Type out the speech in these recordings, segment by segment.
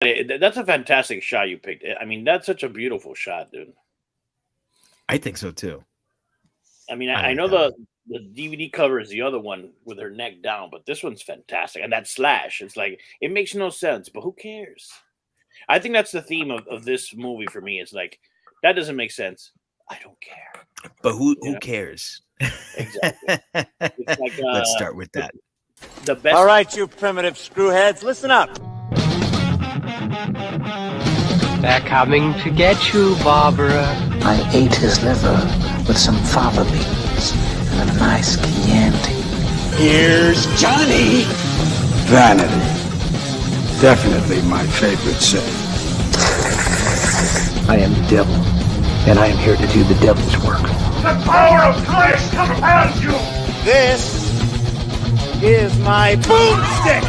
That's a fantastic shot you picked. I mean, that's such a beautiful shot, dude. I think so too. I mean, I I like know that one. the DVD cover is the other one with her neck down, but this one's fantastic. And that slash, it's like it makes no sense, but who cares? I think that's the theme of this movie for me. It's like that doesn't make sense. I don't care. But You who know cares? exactly. It's like Let's start with that. the All best. right, you primitive screwheads, listen up. They're coming to get you, Barbara. I ate his liver with some fava beans and a nice Chianti. Here's Johnny. Vanity. Definitely my favorite sin. I am the devil, and I am here to do the devil's work. The power of Christ compels you. This is my boomstick.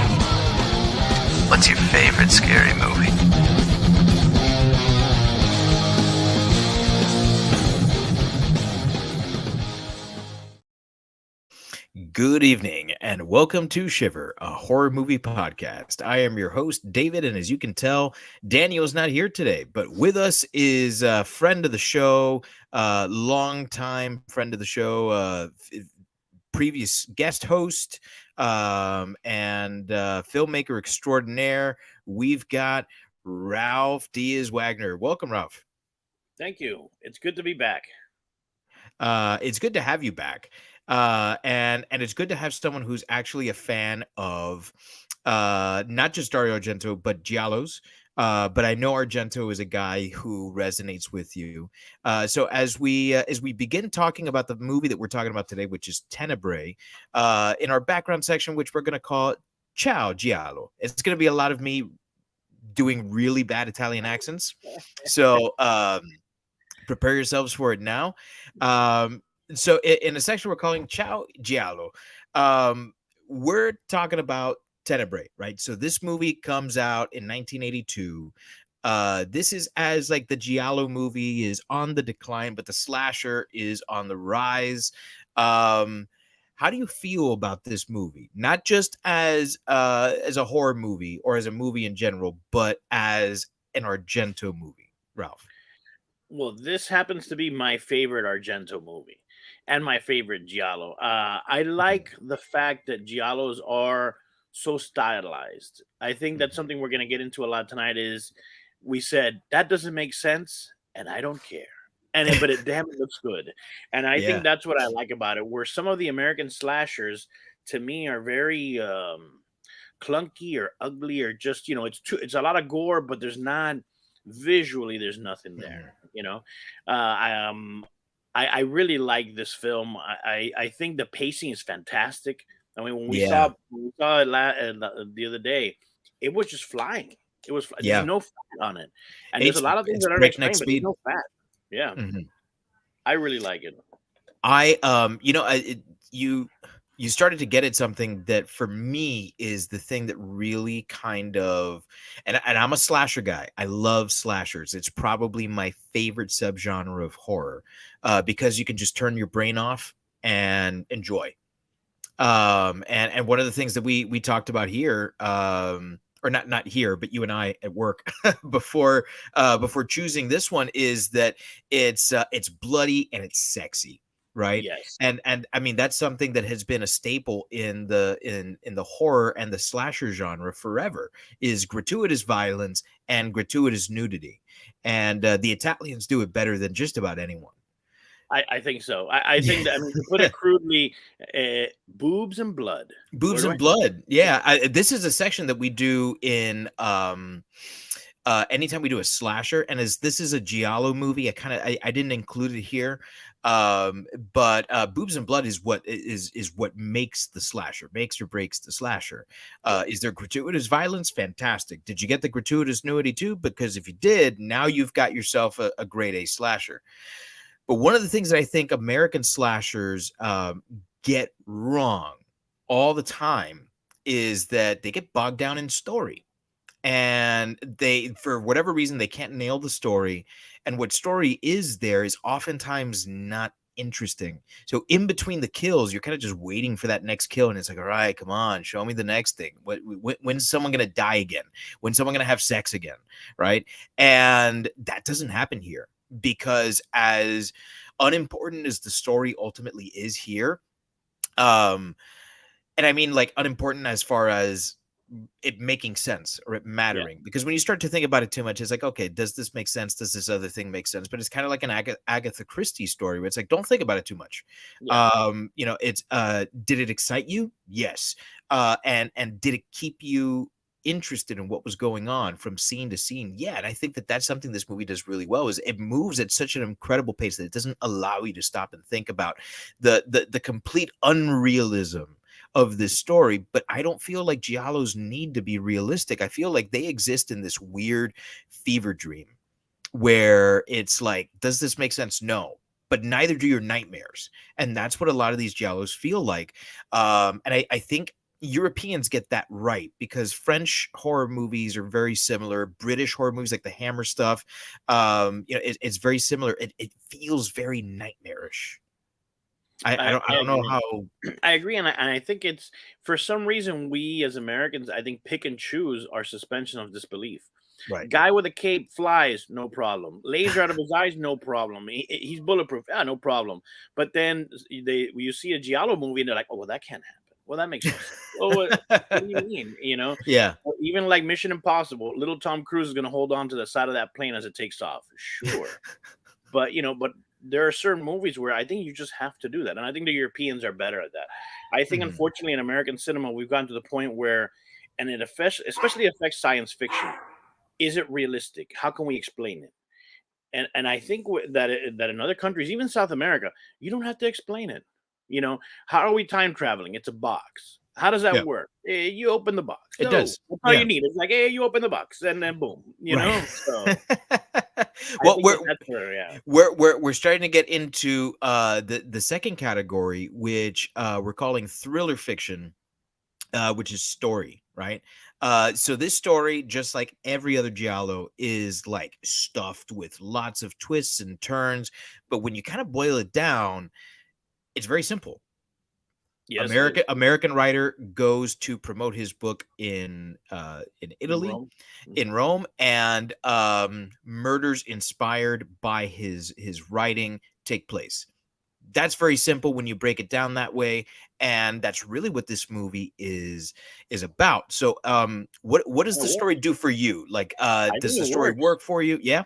What's your favorite scary movie? Good evening and welcome to Shiver, a horror movie podcast. I am your host, David, and as you can tell, Daniel's not here today, but with us is a friend of the show, longtime friend of the show, previous guest host, and filmmaker extraordinaire. We've got Ralph Diaz Wagner. Welcome, Ralph. Thank you. It's good to be back. It's good to have you back. And it's good to have someone who's actually a fan of not just Dario Argento, but giallos. But I know Argento is a guy who resonates with you. So as we begin talking about the movie that we're talking about today, which is Tenebrae, in our background section, which we're going to call Ciao Giallo, it's going to be a lot of me doing really bad Italian accents. So prepare yourselves for it now. So in a section we're calling Ciao Giallo, we're talking about Tenebrae, right? So this movie comes out in 1982. This is as like the giallo movie is on the decline, but the slasher is on the rise. How do you feel about this movie? Not just as a horror movie or as a movie in general, but as an Argento movie, Ralph? Well, this happens to be my favorite Argento movie and my favorite giallo. I Mhm, like the fact that giallos are so stylized. I think that's mhm. something we're going to get into a lot tonight. Is we said that doesn't make sense, and I don't care. But it damn it looks good, and I think Yeah. that's what I like about it. Where some of the American slashers, to me, are very clunky or ugly or just it's a lot of gore, but there's not visually there's nothing there. Mhm. You know, I really like this film. I think the pacing is fantastic. I mean, Yeah. when we saw it the other day, it was just flying. There's Yeah. no fat on it, and there's a lot of things It's that aren't breakneck explained, but there's speed. no fat. Yeah, Mhm. I really like it. You you started to get at something that for me is the thing that really kind of, and I'm a slasher guy. I love slashers. It's probably my favorite subgenre of horror, because you can just turn your brain off and enjoy. And one of the things that we talked about here, or not here, but you and I at work before choosing this one, is that it's bloody and it's sexy, right? Yes. And I mean that's something that has been a staple in the horror and the slasher genre forever, is gratuitous violence and gratuitous nudity, and the Italians do it better than just about anyone. I think so. I think that, I mean, to put it crudely, boobs and blood. Where Boobs do I and say? blood. Yeah, this is a section that we do in anytime we do a slasher, and as this is a giallo movie, I didn't include it here. But boobs and blood is what makes the slasher, makes or breaks the slasher. Yeah. Is there gratuitous violence? Fantastic. Did you get the gratuitous nudity too? Because if you did, now you've got yourself a grade A slasher. But one of the things that I think American slashers get wrong all the time is that they get bogged down in story, and they, for whatever reason, they can't nail the story, and what story is there is oftentimes not interesting. So in between the kills, you're kind of just waiting for that next kill, and it's like, all right, come on, show me the next thing. When's someone gonna die again? When's someone gonna have sex again? Right? And that doesn't happen here, because as unimportant as the story ultimately is here, and I mean like unimportant as far as it making sense or it mattering, because when you start to think about it too much, it's like, okay, does this make sense? Does this other thing make sense? But it's kind of like an Agatha Christie story where it's like, don't think about it too much. You know, it's did it excite you? Yes. And did it keep you interested in what was going on from scene to scene? Yeah. And I think that that's something this movie does really well, is it moves at such an incredible pace that it doesn't allow you to stop and think about the complete unrealism of this story. But I don't feel like giallos need to be realistic. I feel like they exist in this weird fever dream where it's like, does this make sense? No, but neither do your nightmares. And that's what a lot of these giallos feel like. And I think Europeans get that right, because French horror movies are very similar. British horror movies, like the Hammer stuff, you know, it's very similar. It feels very nightmarish. I don't know how. I agree, and I think it's, for some reason, we as Americans, I think, pick and choose our suspension of disbelief. Right. Guy with a cape flies, no problem. Laser out of his eyes, no problem. He's bulletproof, no problem. But then you see a giallo movie, and they're like, oh, well, that can't happen. Well, that makes no sense. Well, what do you mean? You know? Yeah. Or even like Mission Impossible, little Tom Cruise is going to hold on to the side of that plane as it takes off. Sure. But, you know, there are certain movies where I think you just have to do that. And I think the Europeans are better at that. I think, unfortunately, in American cinema, we've gotten to the point where, and it especially affects science fiction. Is it realistic? How can we explain it? And I think that in other countries, even South America, you don't have to explain it. You know, how are we time traveling? It's a box. How does that work? You open the box. It does. That's all you need. It's like, hey, you open the box, and then boom. You know. So, well, we're starting to get into the second category, which we're calling thriller fiction, which is story, right? So this story, just like every other giallo, is like stuffed with lots of twists and turns. But when you kind of boil it down, it's very simple. Yes, American writer goes to promote his book in Italy, in Rome, and murders inspired by his writing take place. That's very simple when you break it down that way, and that's really what this movie is about. So, what does the story do for you? Like, does the story work for you? Yeah.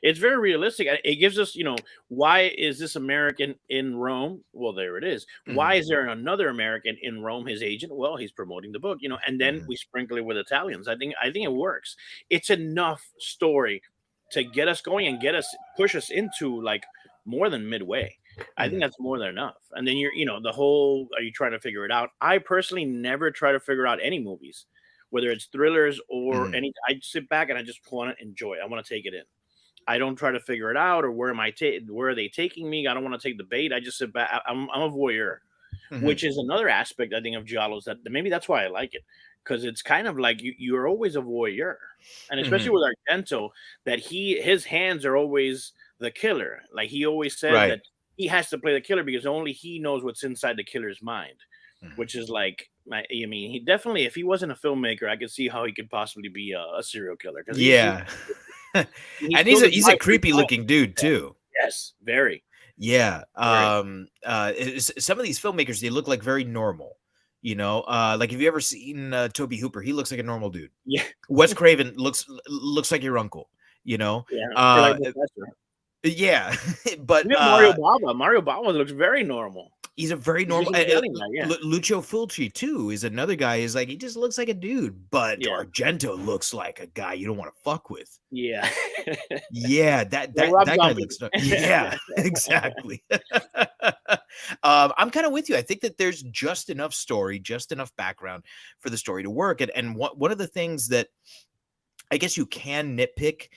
It's very realistic. It gives us, you know, why is this American in Rome? Well, there it is. Why is there another American in Rome, his agent? Well, he's promoting the book, you know, and then we sprinkle it with Italians. I think it works. It's enough story to get us going and push us into like more than midway. I think that's more than enough. And then are you trying to figure it out? I personally never try to figure out any movies, whether it's thrillers or any. I sit back and I just want to enjoy it. I want to take it in. I don't try to figure it out, or where are they taking me? I don't want to take the bait. I just sit back. I'm a voyeur, which is another aspect, I think, of giallos that maybe that's why I like it, because it's kind of like you're always a voyeur, and especially with Argento, that his hands are always the killer. Like he always said that he has to play the killer because only he knows what's inside the killer's mind, which is like, I mean, he definitely, if he wasn't a filmmaker, I could see how he could possibly be a serial killer. And he's a creepy looking dude too. Yes, very. Yeah. Some of these filmmakers, they look like very normal. You know, like have you ever seen Toby Hooper? He looks like a normal dude. Yeah. Wes Craven looks like your uncle. You know. Yeah. Yeah. But Mario Bava looks very normal. He's a very normal. Lucio Fulci too is another guy. Is like, he just looks like a dude, but Argento looks like a guy you don't want to fuck with. Yeah, yeah. That guy looks. Yeah, exactly. I'm kind of with you. I think that there's just enough story, just enough background for the story to work. And one of the things that I guess you can nitpick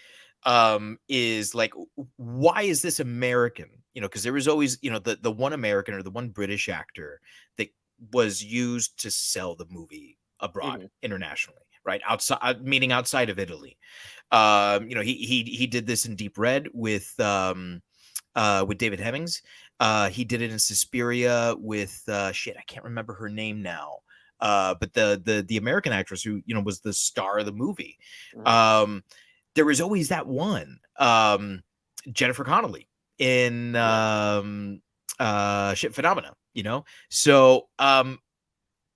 is like, why is this American? You know, because there was always, you know, the one American or the one British actor that was used to sell the movie abroad internationally, right? Outside of Italy. You know, he did this in Deep Red with David Hemmings. He did it in Suspiria with shit, I can't remember her name now. But the American actress who, you know, was the star of the movie. There was always that one, Jennifer Connelly in Shit Phenomena, you know? So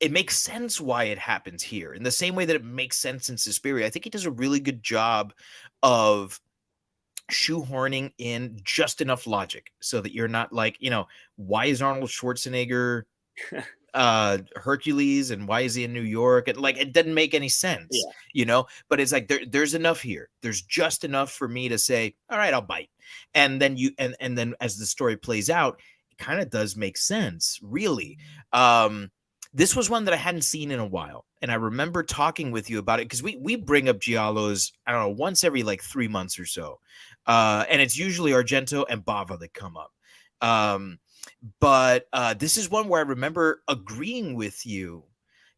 it makes sense why it happens here in the same way that it makes sense in Suspiria. I think he does a really good job of shoehorning in just enough logic so that you're not like, you know, why is Arnold Schwarzenegger Hercules and why is he in New York? And like, it doesn't make any sense, you know, but it's like, there's enough here. There's just enough for me to say, all right, I'll bite. And then and then as the story plays out, it kind of does make sense, really. This was one that I hadn't seen in a while. And I remember talking with you about it because we bring up giallos, I don't know, once every like 3 months or so. And it's usually Argento and Bava that come up. But this is one where I remember agreeing with you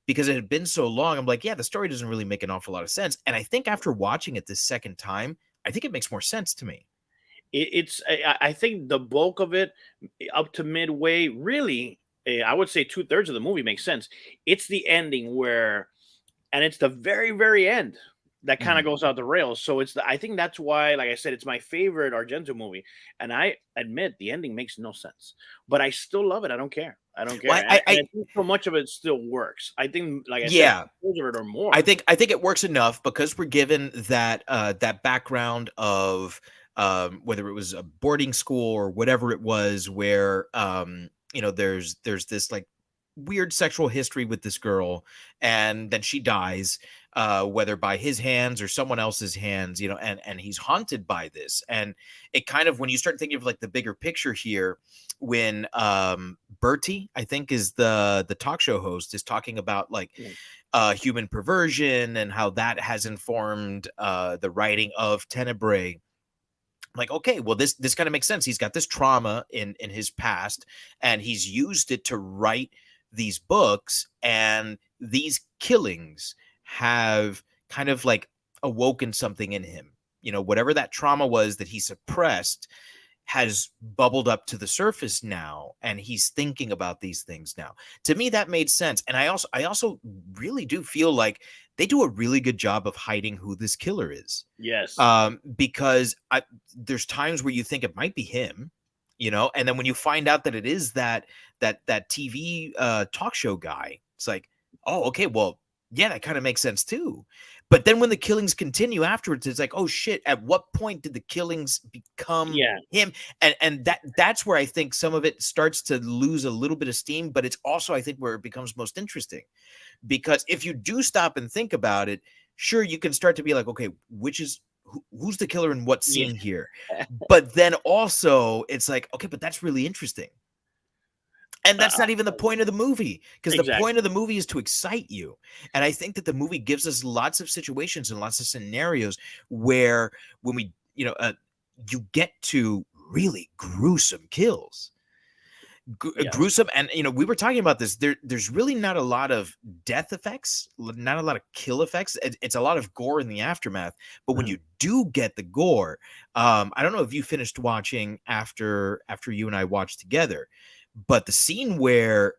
because it had been so long. I'm like, yeah, the story doesn't really make an awful lot of sense. And I think after watching it this second time, I think it makes more sense to me. I think the bulk of it up to midway, really, I would say 2/3 of the movie makes sense. It's the ending where, and it's the very, very end that kind of goes out the rails. So I think that's why, like I said, it's my favorite Argento movie. And I admit the ending makes no sense, but I still love it. I don't care. I don't care. Well, And I think so much of it still works. I think, like I said, most of it or more. I think it works enough because we're given that that background of whether it was a boarding school or whatever it was, where you know, there's this like weird sexual history with this girl, and then she dies, whether by his hands or someone else's hands, you know, and he's haunted by this. And it kind of, when you start thinking of like the bigger picture here, when Bertie, I think is the talk show host, is talking about like human perversion and how that has informed the writing of Tenebrae. Like, okay, well, this kind of makes sense. He's got this trauma in his past, and he's used it to write these books, and these killings have kind of like awoken something in him. You know, whatever that trauma was that he suppressed has bubbled up to the surface now, and he's thinking about these things now. To me, that made sense. And I also really do feel like they do a really good job of hiding who this killer is. Yes. Because there's times where you think it might be him, you know, and then when you find out that it is that TV talk show guy, it's like, oh, okay, well, yeah, that kind of makes sense too. But then when the killings continue afterwards, it's like, oh shit, at what point did the killings become him? And that's where I think some of it starts to lose a little bit of steam, but it's also, I think, where it becomes most interesting. Because if you do stop and think about it, sure, you can start to be like, okay, who's the killer in what scene here? But then also it's like, okay, but that's really interesting. And that's not even the point of the movie, because the point of the movie is to excite you. And I think that the movie gives us lots of situations and lots of scenarios where when we, you know, you get to really gruesome kills. Gruesome. And, you know, we were talking about this. There's really not a lot of death effects, not a lot of kill effects. It's a lot of gore in the aftermath. But when you do get the gore, I don't know if you finished watching after you and I watched together, but the scene where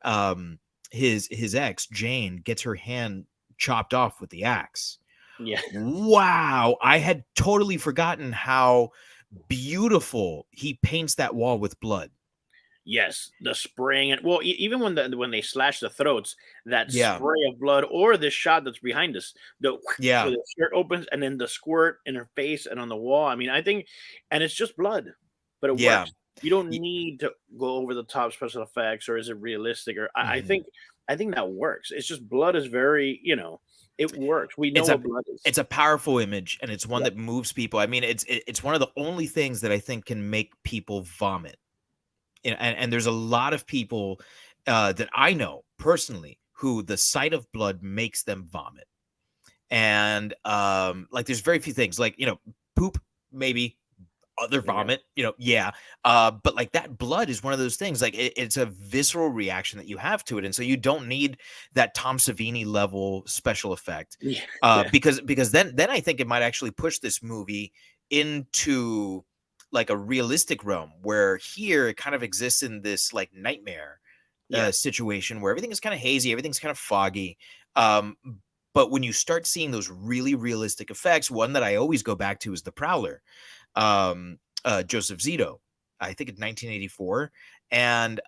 his ex Jane gets her hand chopped off with the axe. Yeah. Wow. I had totally forgotten how beautiful he paints that wall with blood. Yes, the spraying, and well, even when they slash the throats, that spray of blood, or this shot that's behind us, where the shirt opens and then the squirt in her face and on the wall. I mean, I think, and it's just blood, but it works. You don't need to go over the top special effects, or is it realistic? Or I think that works. It's just blood is very, you know, it works. We know what blood is. It's a powerful image, and it's one that moves people. I mean, it's one of the only things that I think can make people vomit. You know, and there's a lot of people that I know personally who the sight of blood makes them vomit. And like, there's very few things, like, you know, poop, maybe. Other vomit, you know, but like that blood is one of those things, like it's a visceral reaction that you have to it, and so you don't need that Tom Savini level special effect, because then I think it might actually push this movie into like a realistic realm, where here it kind of exists in this like nightmare situation where everything is kind of hazy, everything's kind of foggy. But when you start seeing those really realistic effects, one that I always go back to is The Prowler, Joseph Zito. I think it's 1984, and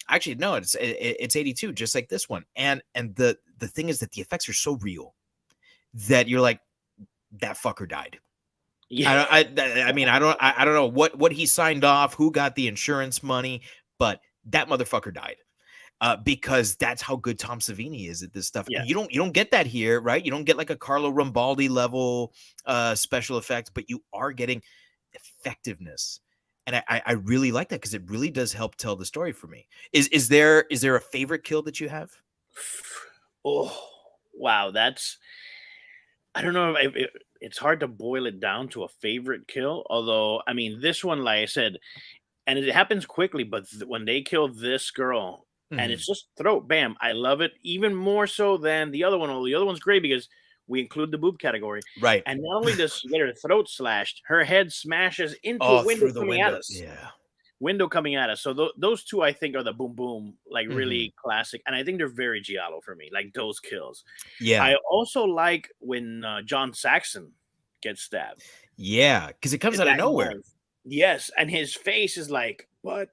actually no, it's 82, just like this one. And the thing is that the effects are so real that you're like, that fucker died. Yeah. I mean, I don't know what he signed off, who got the insurance money, but that motherfucker died. Because that's how good Tom Savini is at this stuff. Yeah. And you don't get that here, right? You don't get like a Carlo Rambaldi level special effects, but you are getting effectiveness. And I really like that because it really does help tell the story for me. Is there a favorite kill that you have? Oh, wow. I don't know if it's hard to boil it down to a favorite kill. Although, I mean, this one, like I said, and it happens quickly, but when they kill this girl, and it's just throat, bam, I love it even more so than the other one. Although the other one's great because we include the boob category, right? And not only does she get her throat slashed, her head smashes into a window through the coming window. at us. Yeah, window coming at us. So those two, I think, are the boom boom, like really classic, and I think they're very giallo for me, like those kills. Yeah, I also like when John Saxon gets stabbed. Yeah, because it comes out of nowhere. Yes, and his face is like, what?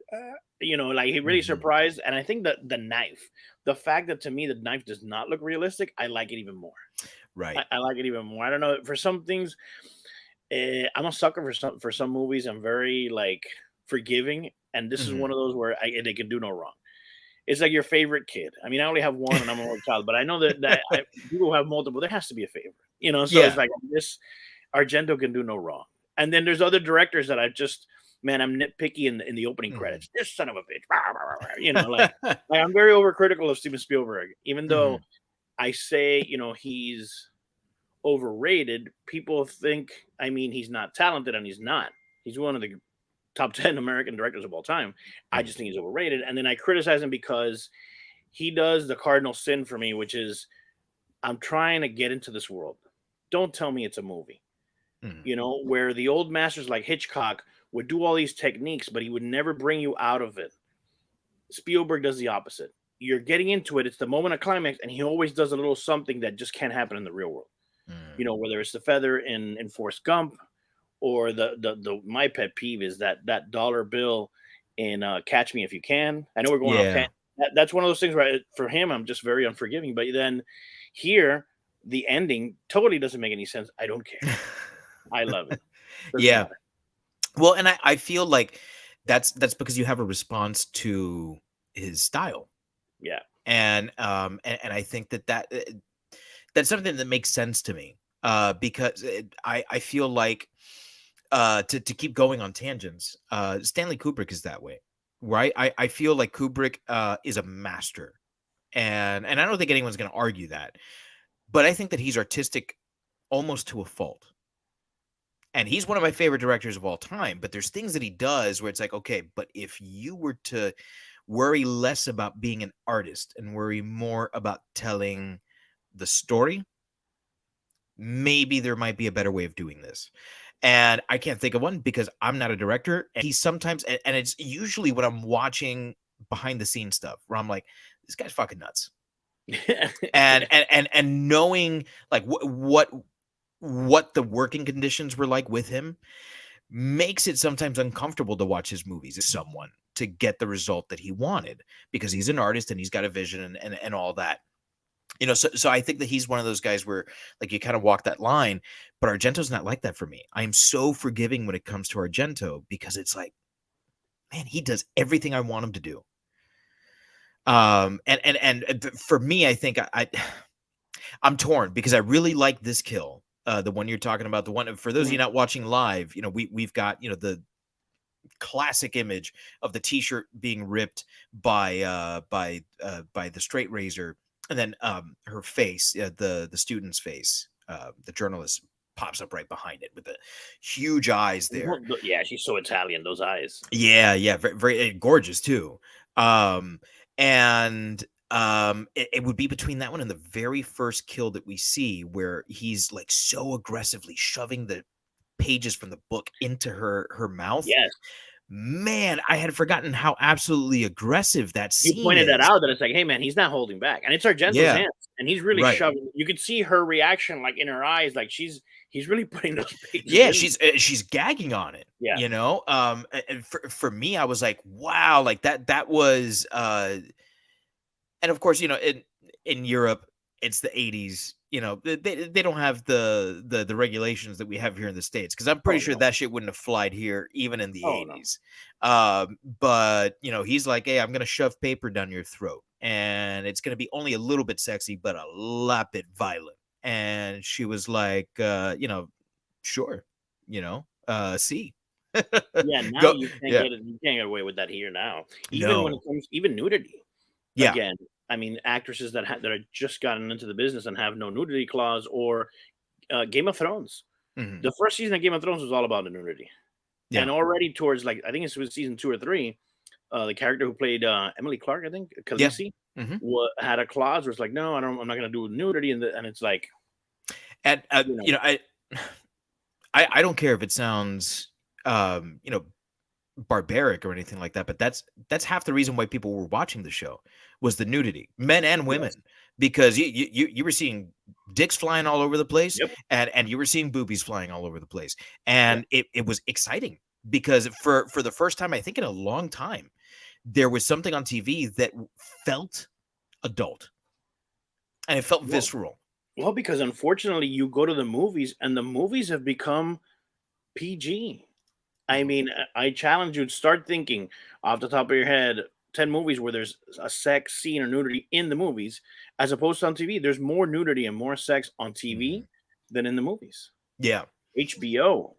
Like he really surprised. And I think that the knife, the fact that to me the knife does not look realistic, I like it even more. Right. I like it even more. I don't know. For some things, I'm a sucker for some movies. I'm very like forgiving, and this is one of those where they can do no wrong. It's like your favorite kid. I mean, I only have one, and I'm an only child, but I know that people who have multiple, there has to be a favorite. So it's like this Argento can do no wrong. And then there's other directors that I'm nitpicky in the opening credits. This son of a bitch, like I'm very overcritical of Steven Spielberg, even though I say he's overrated. People think, I mean, he's not talented, and he's not. He's one of the top 10 American directors of all time. I just think he's overrated, and then I criticize him because he does the cardinal sin for me, which is I'm trying to get into this world. Don't tell me it's a movie. Where the old masters like Hitchcock would do all these techniques, but he would never bring you out of it. Spielberg does the opposite. You're getting into it. It's the moment of climax, and he always does a little something that just can't happen in the real world. Whether it's the feather in Forrest Gump, or the my pet peeve is that dollar bill in Catch Me If You Can. I know we're going off. That's one of those things where for him, I'm just very unforgiving. But then here, the ending totally doesn't make any sense. I don't care. I love it. Doesn't matter. Well, and I feel like that's because you have a response to his style. Yeah. And I think that's something that makes sense to me. Because I feel like to keep going on tangents, Stanley Kubrick is that way, right? I feel like Kubrick is a master, and I don't think anyone's going to argue that, but I think that he's artistic almost to a fault. And he's one of my favorite directors of all time, but there's things that he does where it's like, okay, but if you were to worry less about being an artist and worry more about telling the story, maybe there might be a better way of doing this. And I can't think of one because I'm not a director. And he's sometimes, and it's usually when I'm watching behind the scenes stuff where I'm like, this guy's fucking nuts. and knowing like what the working conditions were like with him makes it sometimes uncomfortable to watch his movies as someone to get the result that he wanted, because he's an artist and he's got a vision and all that. So I think that he's one of those guys where like you kind of walk that line, but Argento's not like that for me. I'm so forgiving when it comes to Argento because it's like, man, he does everything I want him to do. And for me, I think I'm torn because I really like this kill. The one you're talking about, the one for those of you not watching live, we've got, the classic image of the t-shirt being ripped by the straight razor, and then her face, the student's face, the journalist pops up right behind it with the huge eyes there. Yeah, she's so Italian, those eyes. Yeah, very, very gorgeous too. It would be between that one and the very first kill that we see where he's like so aggressively shoving the pages from the book into her mouth. Yes. Man, I had forgotten how absolutely aggressive that You scene pointed that is. out, that it's like, hey man, he's not holding back, and it's Argento's Yeah. hands, and he's really Right. shoving. You could see her reaction, like in her eyes, like he's really putting those pages. Yeah, in. she's gagging on it. Yeah. You know, and for me, I was like, wow, like that was and of course, you know, in Europe, it's the 80s. You know, they don't have the regulations that we have here in the States, because I'm pretty Oh, sure no. that shit wouldn't have flied here even in the Oh, no. 80s. But you know, he's like, hey, I'm gonna shove paper down your throat, and it's gonna be only a little bit sexy, but a lot bit violent. And she was like, you know, sure, you know, see. Yeah, now Go, you can't yeah, get it. You can't get away with that here now. Even when it no, comes, even nudity. yeah, Again, I mean, actresses that that are just gotten into the business and have no nudity clause, or Game of Thrones. mhm, The first season of Game of Thrones was all about the nudity, and yeah, already towards, like, I think it was season 2 or 3, the character who played Emily Clark, I think, yeah, Khaleesi, mhm. had a clause where it's like, no, I'm not going to do nudity, and it's like, And you know, you know, I don't care if it sounds you know, barbaric or anything like that, but that's half the reason why people were watching the show, was the nudity, men and women, yes, because you were seeing dicks flying all over the place, yep, and you were seeing boobies flying all over the place, yep. and it was exciting, because for the first time, I think in a long time, there was something on TV that felt adult, and it felt Well, visceral. well, because unfortunately, you go to the movies, and the movies have become PG. I Mhm. mean, I challenge you to start thinking off the top of your head 10 movies where there's a sex scene or nudity in the movies, as opposed to on TV. There's more nudity and more sex on TV Mhm. than in the movies. Yeah. HBO,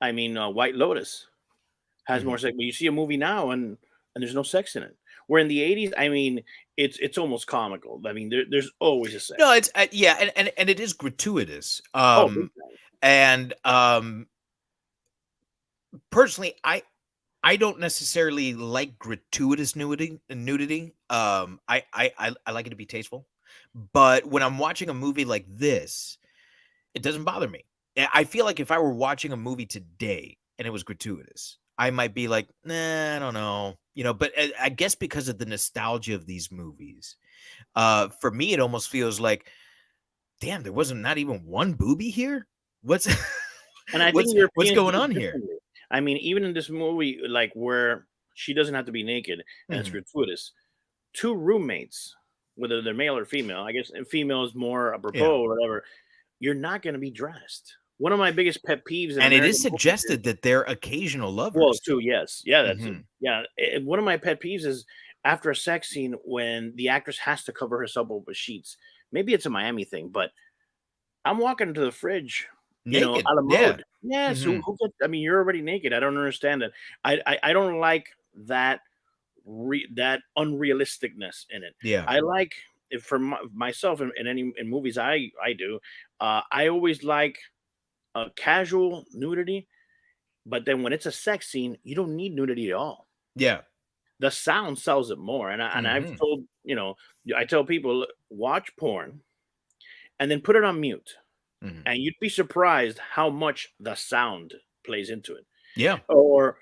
I mean, White Lotus has Mhm. more sex, but you see a movie now, and there's no sex in it. Where in the 80s, I mean, it's almost comical. I mean, there's always a sex No, scene. it's yeah, and it is gratuitous. Oh, big time. And personally, I don't necessarily like gratuitous nudity. I like it to be tasteful. But when I'm watching a movie like this, it doesn't bother me. I feel like if I were watching a movie today and it was gratuitous, I might be like, nah, I don't know. You know, but I guess because of the nostalgia of these movies, for me, it almost feels like, damn, there wasn't not even one booby here. What's And I think what's Europeans going do on it here? differently. I mean, even in this movie, like where she doesn't have to be naked and it's Mhm. gratuitous, two roommates, whether they're male or female, I guess female is more Yeah. apropos or whatever, you're not going to be dressed. One of my biggest pet peeves in And it is American movies is, suggested that they're occasional well, lovers. too, yes. Yeah, that's, Mhm. yeah. One of my pet peeves is after a sex scene when the actress has to cover herself up with sheets. Maybe it's a Miami thing, but I'm walking to the fridge, Naked. a la Yeah. mode. Yes, Mhm. who gets, I mean, you're already naked. I don't understand it. I don't like that that unrealisticness in it. Yeah. I like, if for myself in any in movies I do, I always like a casual nudity, but then when it's a sex scene, you don't need nudity at all. Yeah. The sound sells it more, and I've Mhm. told, I tell people, watch porn and then put it on mute, Mhm. and you'd be surprised how much the sound plays into it. Yeah. Or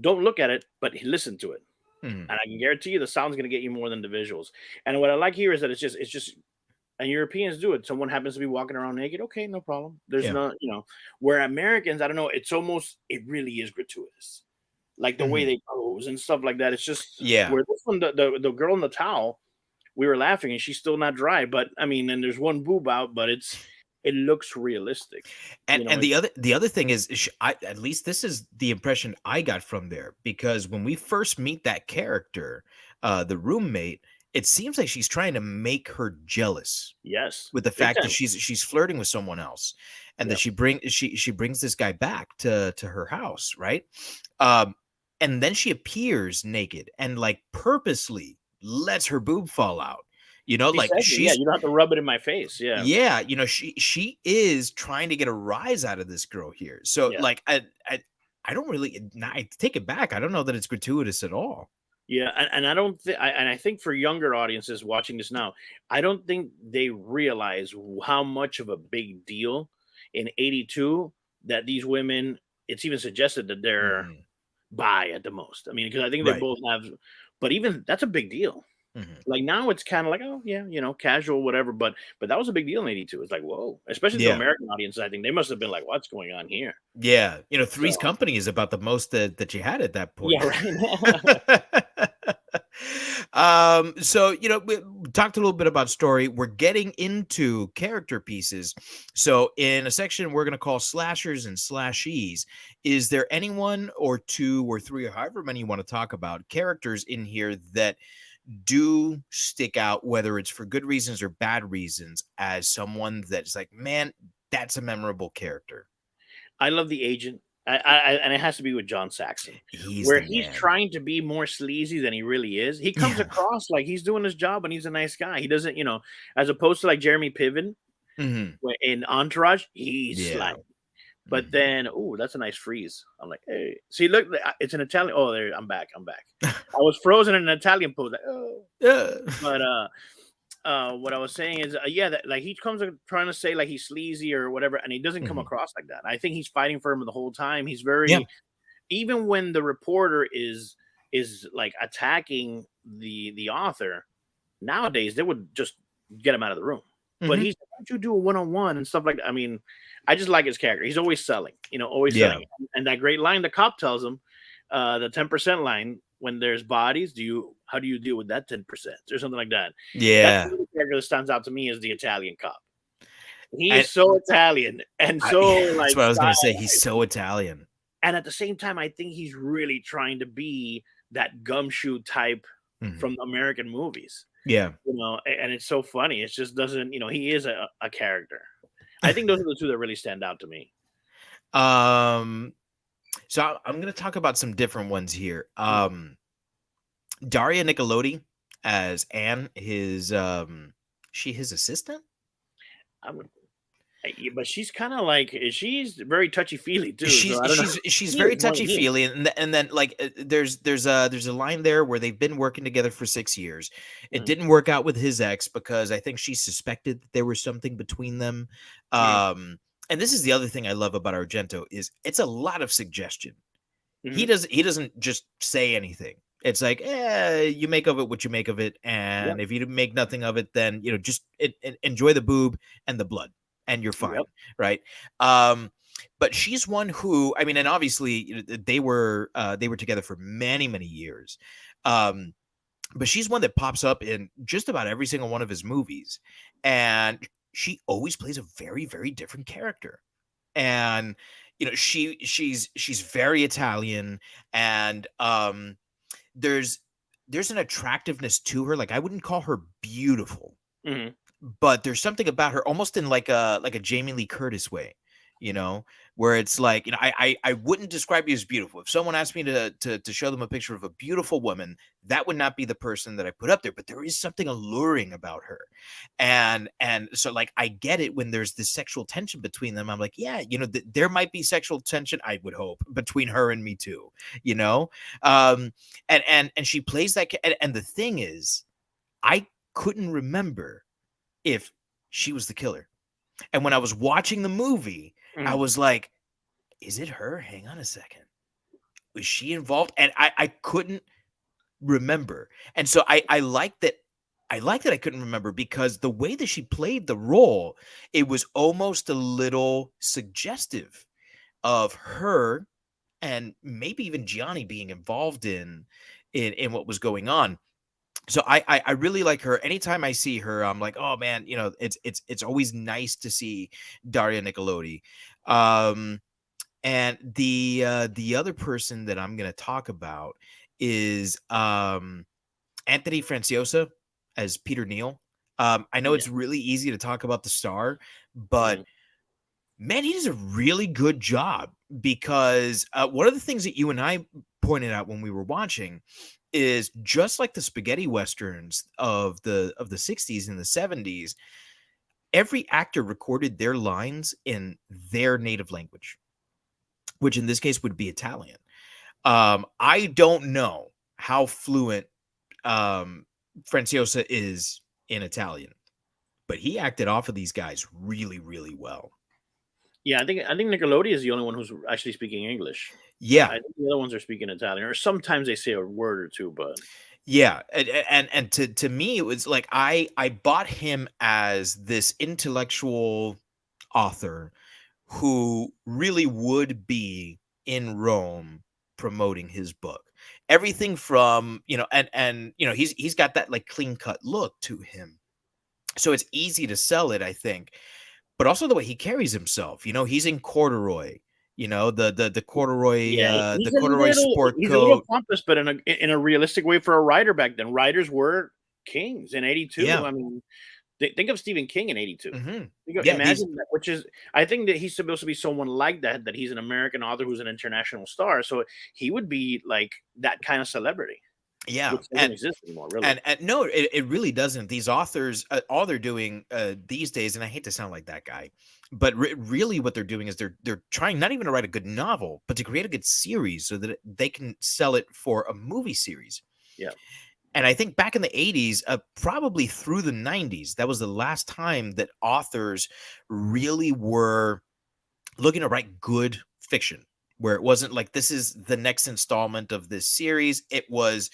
don't look at it, but listen to it, Mhm. and I can guarantee you the sound's going to get you more than the visuals. And what I like here is that it's just, and Europeans do it. Someone happens to be walking around naked, okay, no problem. There's Yeah. no, where Americans, I don't know, it really is gratuitous, like the way Mhm. they pose and stuff like that. It's just Yeah. where this one, the girl in the towel, we were laughing and she's still not dry, but I mean, and there's one boob out, but it looks realistic. And It's the other thing is, at least this is the impression I got from there, because when we first meet that character, the roommate, it seems like she's trying to make her jealous yes, with the big fact that time. she's flirting with someone else, and that Yeah. she brings this guy back to her house, right? Um, and then she appears naked and like purposely lets her boob fall out. You know, She like says it, yeah, she's you don't have to rub it in my face. Yeah. yeah, you know, she is trying to get a rise out of this girl here. So Yeah. like I don't really, I take it back. I don't know that it's gratuitous at all. Yeah. And I don't think, and I think for younger audiences watching this now, I don't think they realize how much of a big deal in '82 that these women, it's even suggested that they're Mhm. bi at the most. I mean, because I think they Right. both have, but even that's a big deal. Mhm. Like now it's kind of like, oh yeah, casual, whatever. But that was a big deal in '82. It's like, whoa, especially to Yeah. American audiences. I think they must have been like, what's going on here? Yeah. So Three's Company is about the most that you had at that yeah, point. right. So, we talked a little bit about story. We're getting into character pieces. So, in a section we're going to call slashers and slashies, is there anyone or two or three or however many you want to talk about characters in here that do stick out, whether it's for good reasons or bad reasons, as someone that's like, man, that's a memorable character? I love the agent. And it has to be with John Saxon, He's where the he's man. trying to be more sleazy than he really is. He comes Yeah. across like he's doing his job and he's a nice guy. He doesn't, as opposed to like Jeremy Piven Mhm. in Entourage, he's Yeah. slimy. But Mhm. then, oh, that's a nice freeze. I'm like, hey, see, look, it's an Italian. Oh, there, I'm back. I was frozen in an Italian pose. Like, oh, Yeah. but what I was saying is, yeah, that like he comes trying to say like he's sleazy or whatever, and he doesn't come Mhm. across like that. I think he's fighting for him the whole time. He's Yeah. very, even when the reporter is like attacking the author. Nowadays, they would just get him out of the room. But Mhm. he's like, why don't you do a one-on-one and stuff like that? I mean, I just like his character. He's always selling, always Yeah. selling. And that great line the cop tells him, the 10% line, when there's bodies, how do you deal with that 10% or something like that? That's Yeah. the character that stands out to me as the Italian cop. He And is so Italian and so yeah, that's like what I was gonna say. He's stylized. so Italian. And at the same time, I think he's really trying to be that gumshoe type Mhm. from American movies. Yeah. And it's so funny. It just doesn't, he is a character. I think those are the two that really stand out to me. So I'm gonna talk about some different ones here. Daria Nicolodi as Anne, his assistant. But she's kind of like, she's very touchy feely too. So She's I don't know. she's He very is more than touchy he is. feely, and then like there's a line there where they've been working together for 6 years. It Mhm, didn't work out with his ex because I think she suspected that there was something between them. mhm, And this is the other thing I love about Argento is it's a lot of suggestion. He mhm. doesn't just say anything. It's like, you make of it what you make of it, and Yep, if you make nothing of it, then just enjoy the boob and the blood, and you're fine, yep. right? But she's one who, I mean, and obviously they were together for many many years, but she's one that pops up in just about every single one of his movies, and she always plays a very very different character. And she's very Italian, and there's an attractiveness to her. Like I wouldn't call her beautiful, Mhm. but there's something about her almost in like a Jamie Lee Curtis way, where it's like, I wouldn't describe you as beautiful. If someone asked me to show them a picture of a beautiful woman, that would not be the person that I put up there, but there is something alluring about her. And so like I get it when there's this sexual tension between them. I'm like, yeah, there might be sexual tension, I would hope, between her and me too, you know? And she plays that and the thing is, I couldn't remember if she was the killer. And when I was watching the movie, I Mhm. was like, is it her? Hang on a second. Was she involved? And I couldn't remember. And so I like that. I like that I couldn't remember because the way that she played the role, it was almost a little suggestive of her and maybe even Gianni being involved in what was going on. So I really like her. Anytime I see her, I'm like, oh man, it's always nice to see Daria Nicolodi. And the other person that I'm gonna talk about is Anthony Franciosa as Peter Neal. I know Yeah. it's really easy to talk about the star, but Mhm. man, he does a really good job because one of the things that you and I pointed out when we were watching is just like the spaghetti westerns of the 60s and the 70s, every actor recorded their lines in their native language, which in this case would be Italian. I don't know how fluent um, Franciosa is in Italian, but he acted off of these guys really, really well. Yeah, I think Nickelodeon is the only one who's actually speaking English. Yeah, I think the other ones are speaking Italian, or sometimes they say a word or two, but yeah, and to me, it was like I bought him as this intellectual author who really would be in Rome promoting his book. Everything from, and he's got that like clean cut look to him. So it's easy to sell it, I think. But also the way he carries himself, he's in corduroy, the corduroy yeah, sport he's a little coat. pompous, but in a realistic way for a writer back then. Writers were kings in '82. Yeah. I mean, think of Stephen King in '82. Yeah, Imagine that, which is, I think that he's supposed to be someone like that. That he's an American author who's an international star, so he would be like that kind of celebrity. yeah, Which doesn't exist anymore, really. And no, it really doesn't. These authors, all they're doing these days, and I hate to sound like that guy, but really what they're doing is they're trying not even to write a good novel, but to create a good series so that they can sell it for a movie series. Yeah. And I think back in the 80s, probably through the 90s, that was the last time that authors really were looking to write good fiction, where it wasn't like, this is the next installment of this series. It was,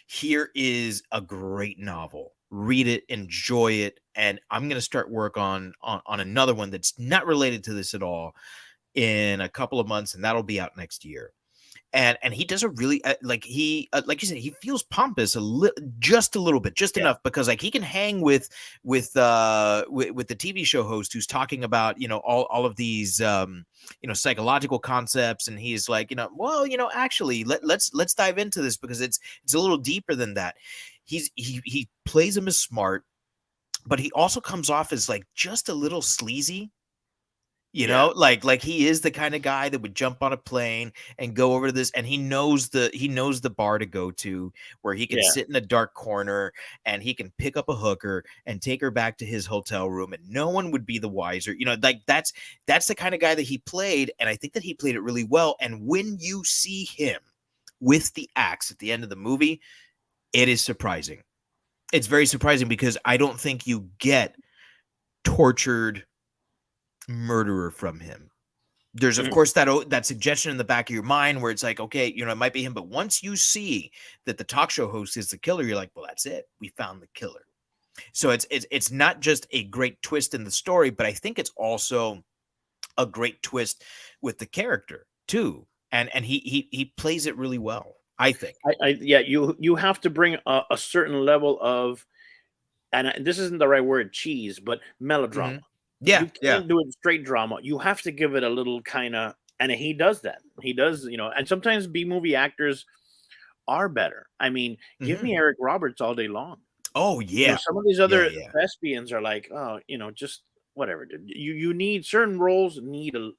here is a great novel. Read it, enjoy it, and I'm going to start work on another one that's not related to this at all in a couple of months, and that'll be out next year. And he does a really like you said, he feels pompous just a little bit, just enough, because like he can hang with the TV show host who's talking about all of these psychological concepts, and he's like, well, actually let's dive into this because it's a little deeper than that. He plays him as smart, but he also comes off as like just a little sleazy. Like he is the kind of guy that would jump on a plane and go over to this, and he knows the bar to go to where he can sit in a dark corner and he can pick up a hooker and take her back to his hotel room, and no one would be the wiser. Like that's the kind of guy that he played, and I think that he played it really well. And when you see him with the axe at the end of the movie, it is surprising. It's very surprising because I don't think you get tortured murderer from him. There's of course that suggestion in the back of your mind where it's like, okay, it might be him, but once you see that the talk show host is the killer, you're like, well, that's it, we found the killer. So it's not just a great twist in the story, but I think it's also a great twist with the character too, and he plays it really well, I think. You have to bring a certain level of, and this isn't the right word, cheese, but melodrama. Yeah, you can't do it straight drama. You have to give it a little kind of, and he does that. He does, and sometimes B-movie actors are better. I mean, give me Eric Roberts all day long. Oh yeah. Some of these other thespians are like, oh, just whatever. Dude. You need certain roles need a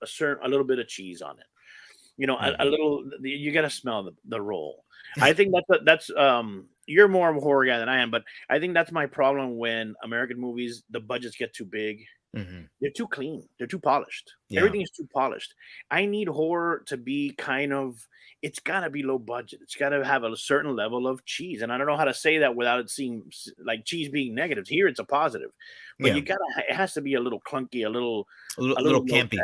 little bit of cheese on it. A little. You got to smell the role. I think that's you're more of a horror guy than I am, but I think that's my problem when American movies, the budgets get too big. They're too clean. They're too polished. Everything is too polished. I need horror to be kind of, it's got to be low budget. It's got to have a certain level of cheese. And I don't know how to say that without it seeming like cheese being negative. Here it's a positive. But it has to be a little clunky, a little campy.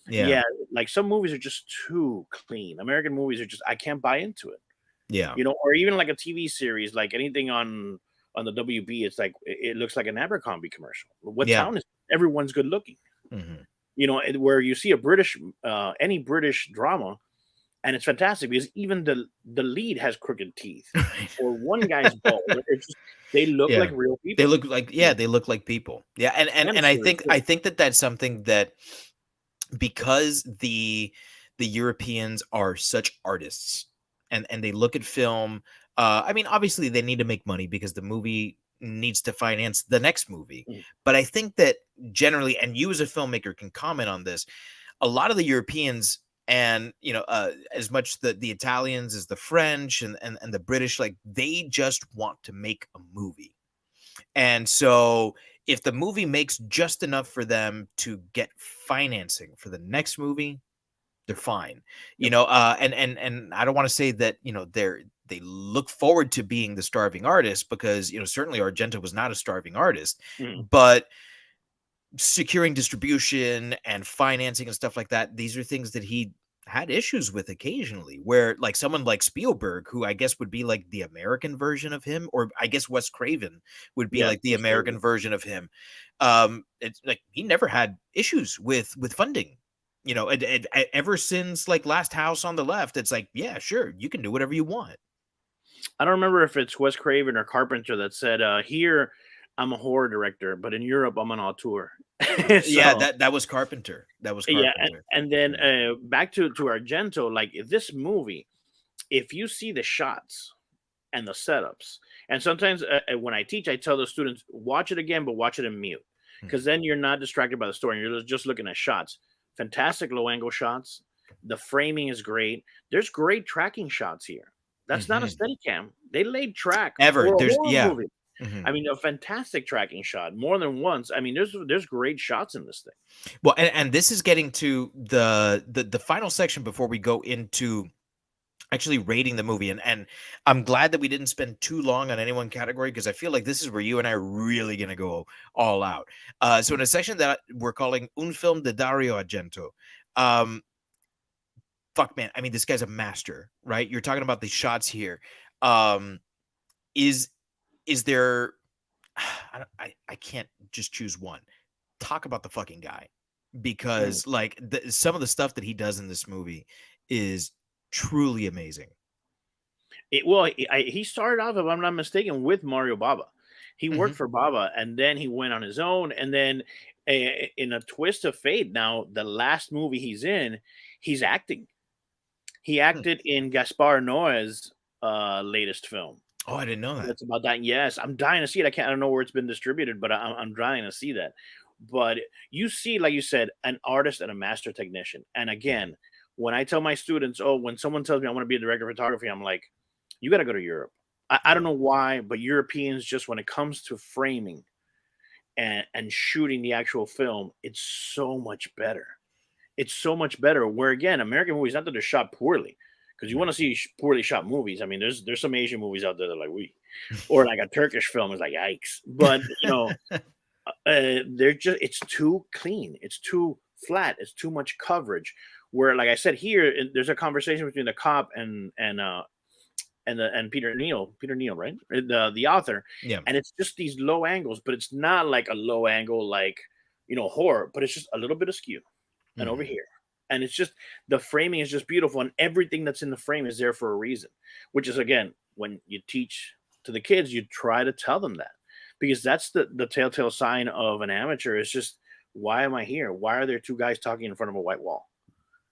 Yeah. Like some movies are just too clean. American movies are just, I can't buy into it. Yeah. Or even like a TV series, like anything on the WB, it's like, it looks like an Abercrombie commercial. What town is it? Everyone's good looking. Where you see a British, any British drama, and it's fantastic because even the lead has crooked teeth, or one guy's bald. They look like real people. They look like people. Yeah, and I think that's something that, because the Europeans are such artists, and they look at film. I mean, obviously they need to make money because the movie needs to finance the next movie. But I think that generally, and you as a filmmaker can comment on this, a lot of the Europeans, and as much the Italians as the French and the British, like, they just want to make a movie. And so if the movie makes just enough for them to get financing for the next movie, they're fine. And I don't want to say that they look forward to being the starving artist, because certainly Argento was not a starving artist, but securing distribution and financing and stuff like that, these are things that he had issues with occasionally, where like someone like Spielberg, who I guess would be like the American version of him, or I guess Wes Craven would be like the Wes Craven. American version of him. It's like he never had issues with funding, you know, and ever since like Last House on the Left, it's like, yeah, sure, you can do whatever you want. I don't remember if it's Wes Craven or Carpenter that said, "Here, I'm a horror director, but in Europe, I'm an auteur." Yeah, So, that was Carpenter. That was yeah, Carpenter. and then back to Argento, like this movie, if you see the shots and the setups, and sometimes when I teach, I tell the students watch it again, but watch it in mute, because then you're not distracted by the story. You're just looking at shots. Fantastic low angle shots. The framing is great. There's great tracking shots here. That's not a steady cam. They laid track Ever. for a There's horror movie. Mhm. I mean, a fantastic tracking shot more than once. I mean, there's great shots in this thing. Well, and this is getting to the final section before we go into actually rating the movie. And I'm glad that we didn't spend too long on any one category, because I feel like this is where you and I are really going to go all out. So in a section that we're calling Un Film de Dario Argento, fuck, man, I mean, this guy's a master, right? You're talking about the shots here. Is there, I can't just choose one. Talk about the fucking guy, because like some of the stuff that he does in this movie is truly amazing. He started off, if I'm not mistaken, with Mario Bava. He worked for Bava, and then he went on his own. And then, in a twist of fate, now the last movie he's in, he's acting. He acted in Gaspar Noé's latest film. Oh, I didn't know that. That's about that. Yes, I'm dying to see it. I don't know where it's been distributed, but I'm dying to see that. But you see, like you said, an artist and a master technician. And again, when I tell my students, oh, when someone tells me I want to be a director of photography, I'm like, you got to go to Europe. I don't know why, but Europeans, just when it comes to framing and shooting the actual film, it's so much better. It's so much better. Where again, American movies, not that they're shot poorly, because you want to see poorly shot movies. I mean, there's some Asian movies out there that are like or like a Turkish film is like yikes. But you know, they're just, it's too clean, it's too flat, it's too much coverage. Where, like I said, here there's a conversation between the cop and Peter Neal, right? The author. Yeah. And it's just these low angles, but it's not like a low angle like, you know, horror, but it's just a little bit askew and over here. And it's just, the framing is just beautiful, and everything that's in the frame is there for a reason, which is, again, when you teach to the kids, you try to tell them that, because that's the telltale sign of an amateur is just, why am I here? Why are there two guys talking in front of a white wall?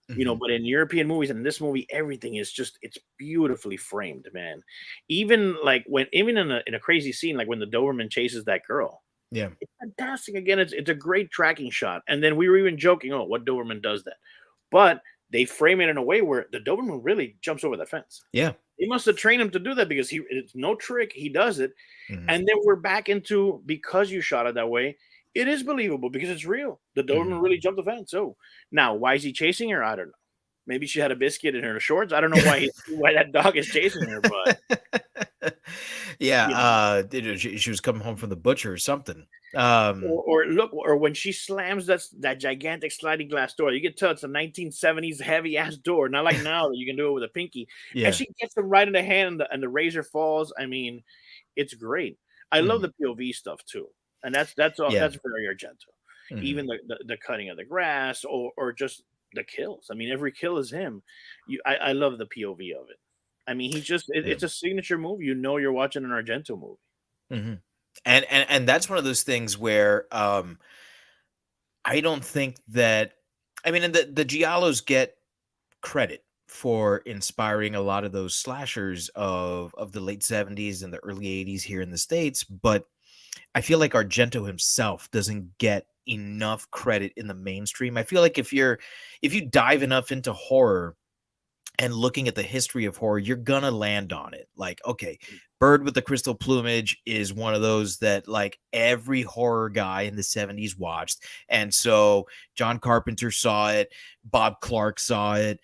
You know, but in European movies and in this movie, everything is just, it's beautifully framed, man. Even like even in a crazy scene, like when the Doberman chases that girl. Yeah. It's fantastic. Again, it's a great tracking shot. And then we were even joking, oh, what Doberman does that? But they frame it in a way where the Doberman really jumps over the fence. Yeah. He must have trained him to do that, because it's no trick. He does it. And then we're back into, because you shot it that way, it is believable because it's real. The Doberman really jumped the fence. So now, why is he chasing her? I don't know. Maybe she had a biscuit in her shorts. I don't know why that dog is chasing her, but yeah, she was coming home from the butcher or something. Or when she slams that gigantic sliding glass door, you can tell it's a 1970s heavy ass door, not like now that you can do it with a pinky. Yeah. And she gets them right in the hand, and the razor falls. I mean, it's great. I love the POV stuff too, and that's all. Yeah. That's very Argento. Even the cutting of the grass, or just the kills. I mean, every kill is him. I love the POV of it. I mean, it's a signature movie. You know, you're watching an Argento movie. And that's one of those things where I don't think that, I mean, and the giallos get credit for inspiring a lot of those slashers of the late 70s and the early 80s here in the States, but I feel like Argento himself doesn't get enough credit in the mainstream. I feel like if you dive enough into horror and looking at the history of horror, you're gonna land on it. Like, okay, Bird with the Crystal Plumage is one of those that like every horror guy in the 70s watched. And so John Carpenter saw it, Bob Clark saw it,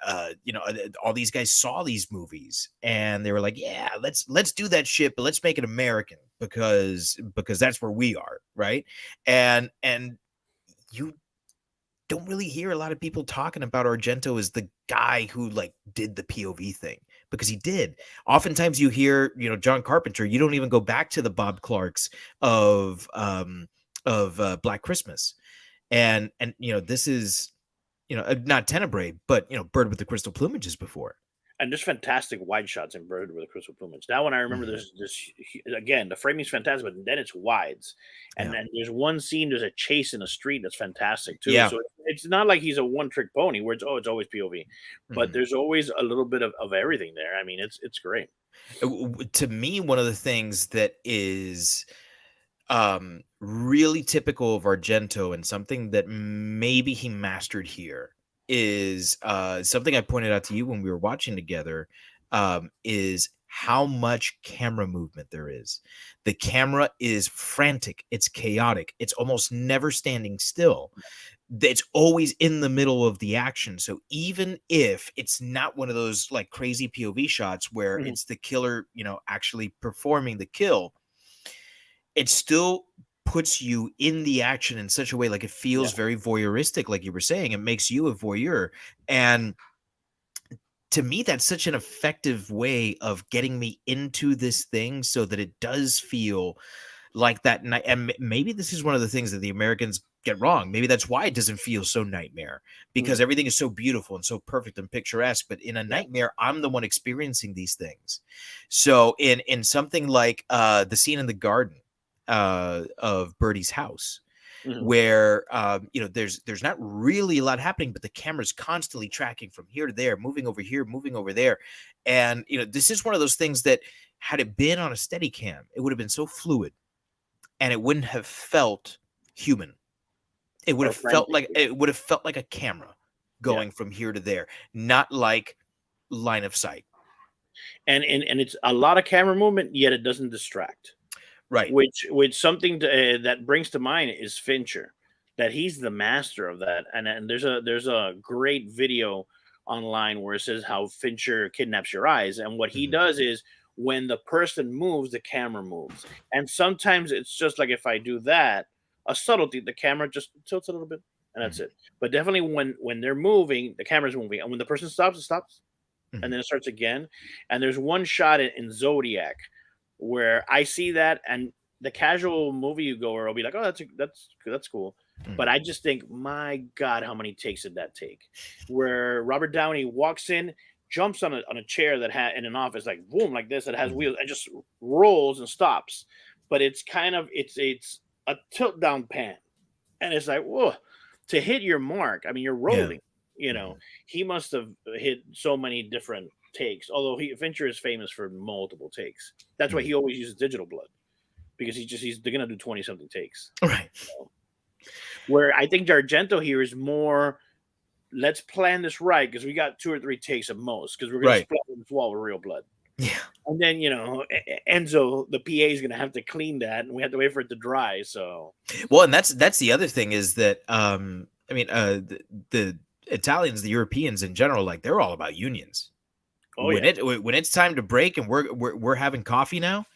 all these guys saw these movies and they were like, yeah, let's do that shit, but let's make it American because that's where we are, right? And you don't really hear a lot of people talking about Argento as the guy who like did the POV thing, because he did. Oftentimes you hear, John Carpenter, you don't even go back to the Bob Clarks of Black Christmas. And this is, not Tenebrae, but Bird with the Crystal Plumages before. And there's fantastic wide shots in Bird with a Crystal Plumage. That one I remember. There's again, the framing's fantastic, but then it's wides, and then there's one scene. There's a chase in a street that's fantastic too. Yeah. So it's not like he's a one-trick pony where it's always POV, but there's always a little bit of everything there. I mean, it's great. To me, one of the things that is really typical of Argento and something that maybe he mastered here is something I pointed out to you when we were watching together, is how much camera movement there is. The camera is frantic. It's chaotic. It's almost never standing still. It's always in the middle of the action. So even if it's not one of those like crazy POV shots where it's the killer, actually performing the kill, it still puts you in the action in such a way, like it feels very voyeuristic, like you were saying. It makes you a voyeur. And to me, that's such an effective way of getting me into this thing so that it does feel like that night. And maybe this is one of the things that the Americans get wrong. Maybe that's why it doesn't feel so nightmare, because everything is so beautiful and so perfect and picturesque. But in a nightmare, I'm the one experiencing these things. So in something like the scene in the garden of Birdie's house, where there's not really a lot happening, but the camera's constantly tracking from here to there, moving over here, moving over there. And this is one of those things that, had it been on a steady cam, it would have been so fluid and it wouldn't have felt human. It would have felt like a camera going from here to there, not like line of sight. And it's a lot of camera movement, yet it doesn't distract. Right. Which something that brings to mind is Fincher, that he's the master of that. And there's a great video online where it says how Fincher kidnaps your eyes. And what he does is, when the person moves, the camera moves. And sometimes it's just like, if I do that, a subtlety, the camera just tilts a little bit and that's it. But definitely when they're moving, the camera's moving. And when the person stops, it stops. And then it starts again. And there's one shot in Zodiac where I see that, and the casual movie goer will be like, "Oh, that's cool," but I just think, my God, how many takes did that take? Where Robert Downey walks in, jumps on a chair that had in an office, like boom, like this, that has wheels, and just rolls and stops. But it's kind of it's a tilt down pan, and it's like, whoa, to hit your mark. I mean, you're rolling. He must have hit so many different takes, although Fincher is famous for multiple takes. That's why he always uses digital blood, because they're gonna do 20 something takes, right? Where I think Argento here is more, let's plan this right, because we got 2 or 3 takes at most, because we're gonna split this wall with real blood. And then Enzo, the PA, is gonna have to clean that, and we have to wait for it to dry. So and that's the other thing, is that the Italians, the Europeans in general, like, they're all about unions. When it's time to break and we're having coffee now,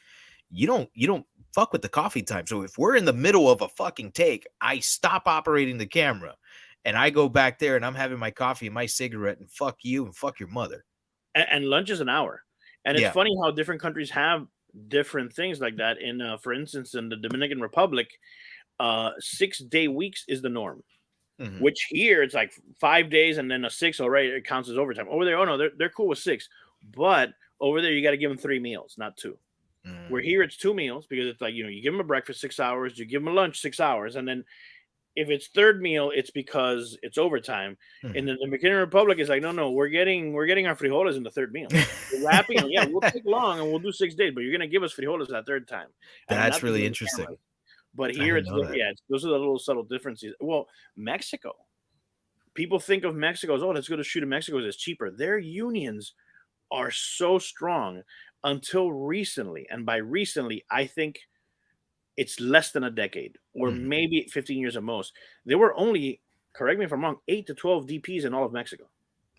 you don't fuck with the coffee time. So if we're in the middle of a fucking take, I stop operating the camera and I go back there and I'm having my coffee and my cigarette, and fuck you and fuck your mother. And lunch is an hour. And it's funny how different countries have different things like that. For instance, in the Dominican Republic, 6-day weeks is the norm. Which here it's like 5 days and then a 6. All right, it counts as overtime. Over there, oh no, they're cool with 6, but over there you got to give them 3 meals, not 2. Where here it's 2 meals, because it's like, you give them a breakfast 6 hours, you give them a lunch 6 hours, and then if it's third meal, it's because it's overtime. In the Dominican Republic, it's like, no, we're getting our frijoles in the third meal. We're wrapping them. Yeah, we'll take long and we'll do 6 days, but you're gonna give us frijoles that third time. That's really interesting. But here those are the little subtle differences. Well, Mexico, people think of Mexico as, oh, let's go to shoot in Mexico, it's cheaper. Their unions are so strong until recently. And by recently, I think it's less than a decade, or maybe 15 years at most. There were only, correct me if I'm wrong, 8 to 12 DPs in all of Mexico.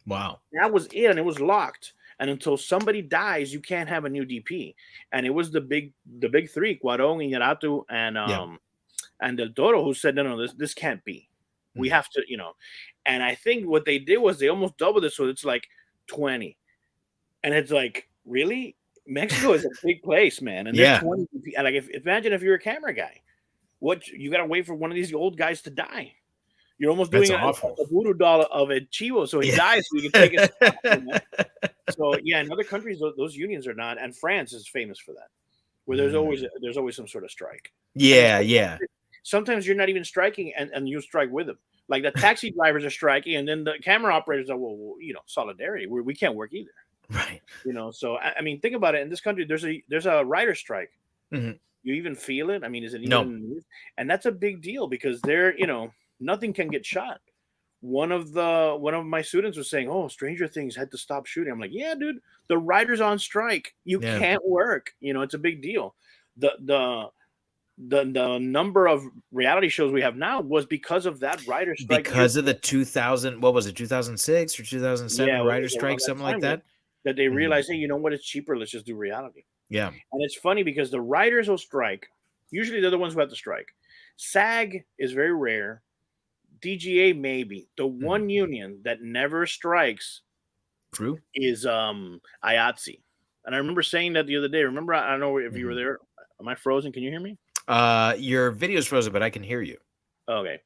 Wow. That was it, and it was locked. And until somebody dies, you can't have a new DP. And it was the big three, Cuarón, Iñárritu, and Del Toro, who said, no, this can't be. We have to, And I think what they did was they almost doubled it, so it's like 20. And it's like, really? Mexico is a big place, man. And there's 20 DP. And like, imagine if you're a camera guy, what you got to wait for one of these old guys to die. You're almost doing a voodoo doll of a chivo, so he dies, so you can take his spot. So in other countries, those unions are not, and France is famous for that, where there's always some sort of strike. Yeah. Sometimes you're not even striking, and you strike with them. Like the taxi drivers are striking, and then the camera operators are, well solidarity. We can't work either, right? So I mean, think about it. In this country, there's a writer strike. Mm-hmm. You even feel it? I mean, is it even? No. And that's a big deal because they're nothing can get shot. One of my students was saying, "Oh, Stranger Things had to stop shooting." I'm like, "Yeah, dude, the writers on strike. You can't work. It's a big deal." The number of reality shows we have now was because of that writer strike. Because of the 2006 or 2007 writer strike, something like that. That they realized, hey, you know what? It's cheaper. Let's just do reality. Yeah. And it's funny because the writers will strike. Usually they're the ones who have to strike. SAG is very rare. DGA maybe. The one union that never strikes is IATSE. And I remember saying that the other day. Remember, I don't know if you were there. Am I frozen? Can you hear me? Your video's frozen, but I can hear you. Okay.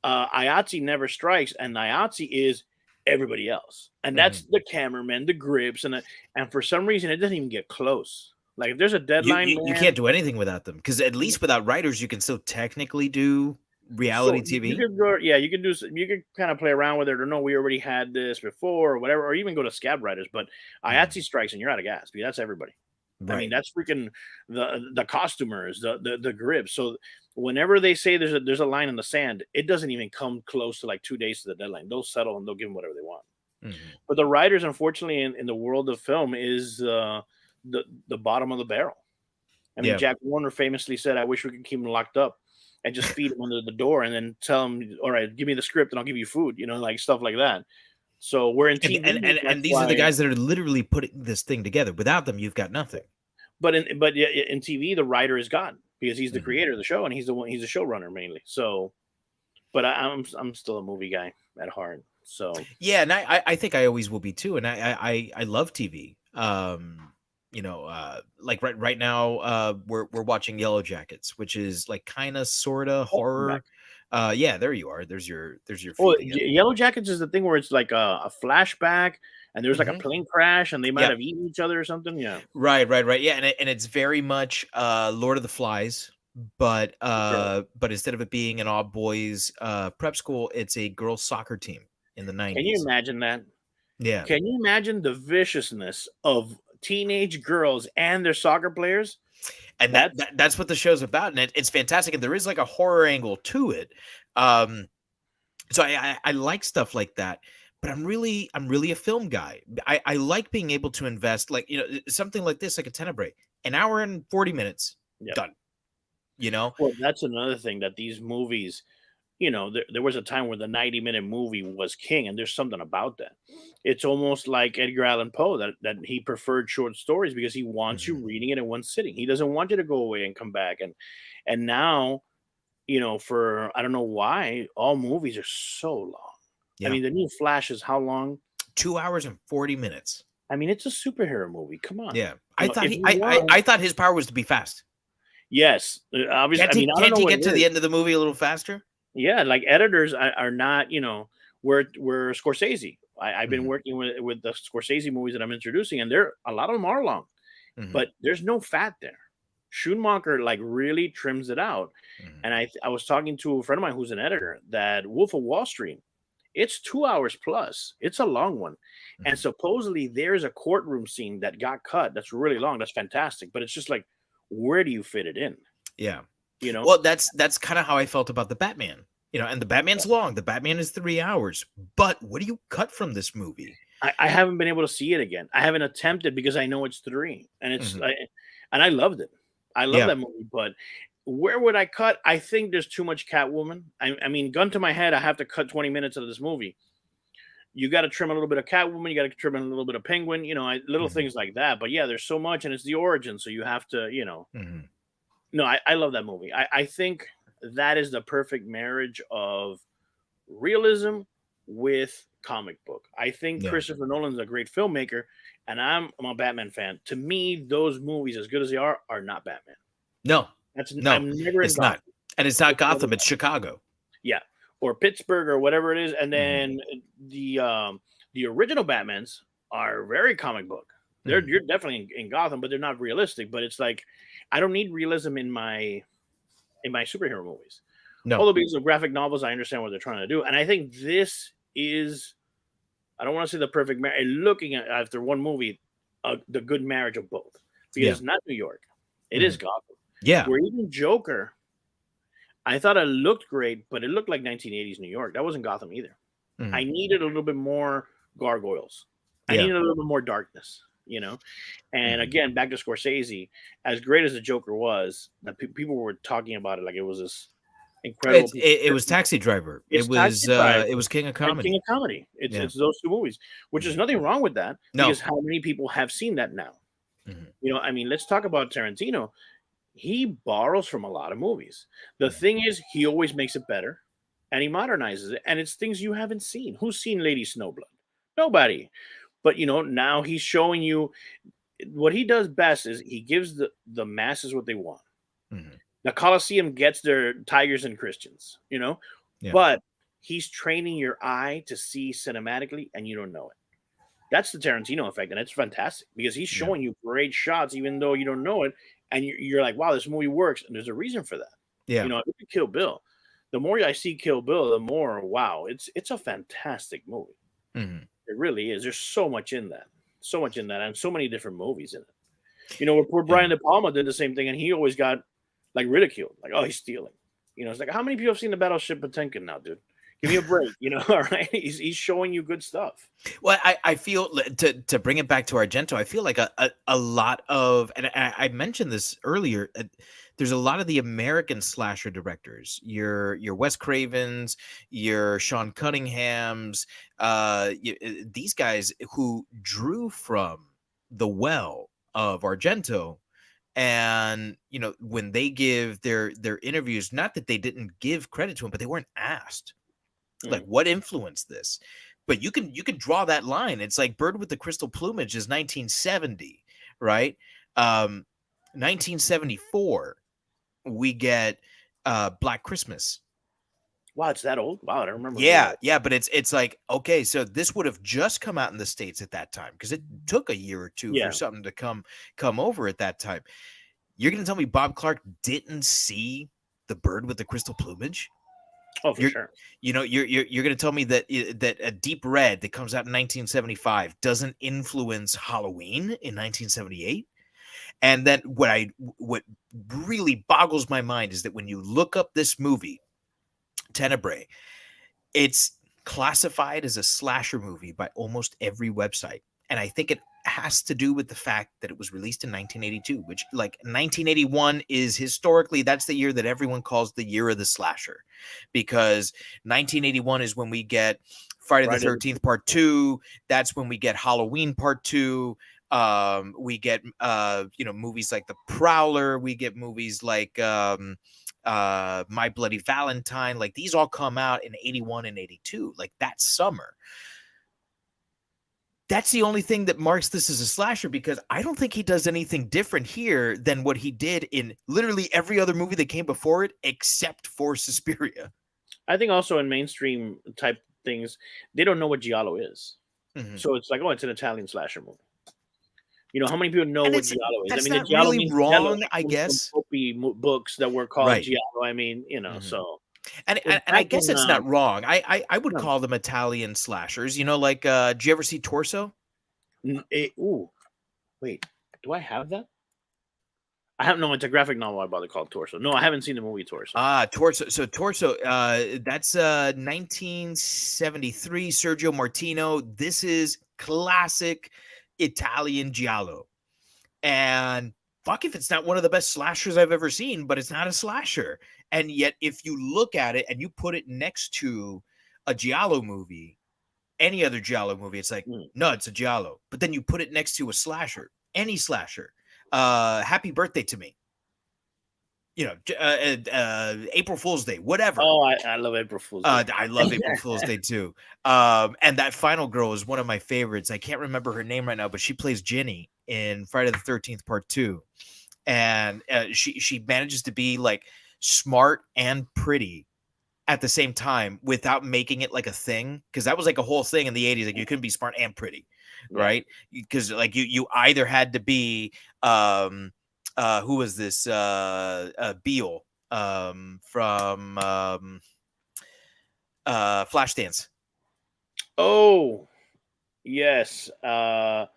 IATSE never strikes, and IATSE is everybody else. And that's the cameramen, the grips, and for some reason it doesn't even get close. Like if there's a deadline, you can't do anything without them, because at least without writers, you can still technically do reality TV. You could kind of play around with it, or no, we already had this before, or whatever, or even go to scab writers. But IATSE strikes, and you're out of gas because that's everybody. Right. I mean, that's freaking the costumers, the grips. So whenever they say there's a line in the sand, it doesn't even come close to like 2 days to the deadline. They'll settle and they'll give them whatever they want. But the writers, unfortunately, in the world of film, is the bottom of the barrel. I mean, Jack Warner famously said, "I wish we could keep him locked up and just feed him under the door and then tell him, all right, give me the script and I'll give you food," like stuff like that. So we're in TV, and these are the guys that are literally putting this thing together. Without them, you've got nothing. But in TV, the writer is God because he's the creator of the show and he's a showrunner mainly. So, but I'm still a movie guy at heart. So yeah, and I think I always will be too. And I love TV. Like right now, we're watching Yellow Jackets, which is like kind of sort of horror. Yeah, there you are. There's your Yellow Jackets is the thing where it's like a flashback and there's like a plane crash and they might have eaten each other or something. Yeah. Right. Yeah. And it's very much Lord of the Flies, but instead of it being an all boys prep school, it's a girls soccer team in the 90s. Can you imagine that? Yeah. Can you imagine the viciousness of teenage girls and their soccer players? And that's what the show's about, and it's fantastic. And there is like a horror angle to it. So I like stuff like that. But I'm really a film guy. I like being able to invest, like something like this, like a Tenebrae, an hour and 40 minutes, done. Well, that's another thing that these movies, there was a time where the 90-minute movie was king, and there's something about that. It's almost like Edgar Allan Poe that he preferred short stories because he wants you reading it in one sitting. He doesn't want you to go away and come back. And now, for I don't know why, all movies are so long. Yeah. I mean, the new Flash is how long? 2 hours and 40 minutes. I mean, it's a superhero movie. Come on. Yeah, I thought his power was to be fast. Yes, obviously. Can't he get to the end of the movie a little faster? Yeah, like editors are not, we're Scorsese. I've been working with the Scorsese movies that I'm introducing, and a lot of them are long, but there's no fat there. Schumacher like really trims it out. And I was talking to a friend of mine who's an editor that Wolf of Wall Street, it's 2 hours plus. It's a long one. And supposedly there's a courtroom scene that got cut. That's really long. That's fantastic. But it's just like, where do you fit it in? Yeah. Well, that's kind of how I felt about the Batman, and the Batman's long. The Batman is 3 hours. But what do you cut from this movie? I haven't been able to see it again. I haven't attempted because I know it's 3 and it's, and I loved it. I love that movie, but where would I cut? I think there's too much Catwoman. I mean, gun to my head, I have to cut 20 minutes of this movie. you got to trim a little bit of Catwoman, you got to trim a little bit of Penguin, little things like that. But yeah, there's so much, and it's the origin, so you have to, No, I love that movie. I think that is the perfect marriage of realism with comic book. I think Christopher Nolan's a great filmmaker, and I'm a Batman fan. To me, those movies, as good as they are not Batman. No, I'm never in it's Gotham. not, and it's not Gotham. It's Chicago. Yeah, or Pittsburgh or whatever it is. And then the original Batmans are very comic book. You're definitely in Gotham, but they're not realistic. But it's like I don't need realism in my superhero movies. No, although because of graphic novels, I understand what they're trying to do, and I think this is. I don't want to say the perfect marriage. Looking at after one movie, the good marriage of both, because it's not New York, it is Gotham. Yeah, where even Joker, I thought it looked great, but it looked like 1980s New York. That wasn't Gotham either. I needed a little bit more gargoyles. I needed a little bit more darkness, And again, back to Scorsese, as great as the Joker was, that people were talking about it like it was this incredible. It was Taxi Driver. It was King of Comedy. King of Comedy. It's those two movies, which is nothing wrong with that. Because how many people have seen that now? Let's talk about Tarantino. He borrows from a lot of movies. The thing is, he always makes it better, and he modernizes it, and it's things you haven't seen. Who's seen Lady Snowblood? Nobody. But now he's showing you what he does best is he gives the masses what they want. The Colosseum gets their tigers and Christians, but he's training your eye to see cinematically, and you don't know it. That's the Tarantino effect, and it's fantastic because he's showing you great shots, even though you don't know it, and you're like, "Wow, this movie works," and there's a reason for that. Look at Kill Bill. The more I see Kill Bill, the more wow, it's a fantastic movie. It really is. There's so much in that, and so many different movies in it. Where poor Brian De Palma did the same thing, and he always got like ridiculed, like, "Oh, he's stealing." It's like, how many people have seen the Battleship Potemkin now, dude? Give me a break, all right? He's showing you good stuff. Well, I feel to bring it back to Argento, I feel like a lot of, and I mentioned this earlier, there's a lot of the American slasher directors, your Wes Cravens, your Sean Cunninghams, these guys who drew from the well of Argento. And when they give their interviews, not that they didn't give credit to him, but they weren't asked like what influenced this. But you can draw that line. It's like Bird with the Crystal Plumage is 1970, right? 1974, we get Black Christmas. Wow, it's that old? Wow, I don't remember. Yeah, but it's like, okay, so this would have just come out in the States at that time because it took a year or two for something to come over at that time. You're going to tell me Bob Clark didn't see The Bird with the Crystal Plumage? Oh, for sure. You're going to tell me that a Deep Red that comes out in 1975 doesn't influence Halloween in 1978? And then what really boggles my mind is that when you look up this movie, Tenebrae, it's classified as a slasher movie by almost every website. And I think it has to do with the fact that it was released in 1982, which, like, 1981 is historically, that's the year that everyone calls the year of the slasher, because 1981 is when we get Friday the 13th Part 2. That's when we get Halloween Part 2. We get movies like The Prowler. We get movies like My Bloody Valentine. Like, these all come out in 81 and 82, like that summer. That's the only thing that marks this as a slasher, because I don't think he does anything different here than what he did in literally every other movie that came before it, except for Suspiria. I think also in mainstream type things, they don't know what giallo is. So it's like, oh, it's an Italian slasher movie. How many people know what giallo is? That's I mean, not giallo really wrong, I guess. Books that were called giallo. I mean, so. And I guess it's not wrong. I would call them Italian slashers. Like, did you ever see Torso? Wait, do I have that? I have no. It's a graphic novel I bought called Torso. No, I haven't seen the movie Torso. Torso. So Torso. That's 1973. Sergio Martino. This is classic Italian giallo, and fuck if it's not one of the best slashers I've ever seen, but it's not a slasher. And yet, if you look at it and you put it next to a giallo movie, any other giallo movie, it's like, Mm. no, it's a giallo. But then you put it next to a slasher, any slasher. Happy Birthday to Me. April Fool's Day, whatever. Oh, I love April Fool's Day. I love April Fool's Day too. And that final girl is one of my favorites. I can't remember her name right now, but she plays Ginny in Friday the 13th Part 2. And she manages to be like smart and pretty at the same time without making it like a thing, because that was like a whole thing in the 80s. Like you couldn't be smart and pretty, right? Because like you either had to be who was this Beale from Flashdance. Oh, yes. What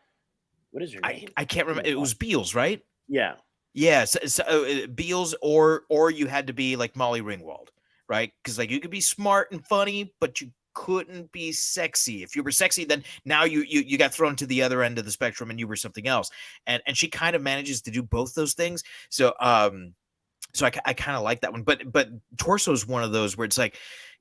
is her name? I can't remember. It was Beals, right? Yeah. Yeah, so Beals, or you had to be like Molly Ringwald, right? Because like you could be smart and funny, but you couldn't be sexy. If you were sexy, then now you got thrown to the other end of the spectrum and you were something else. And she kind of manages to do both those things. So so I kind of like that one. But Torso is one of those where it's like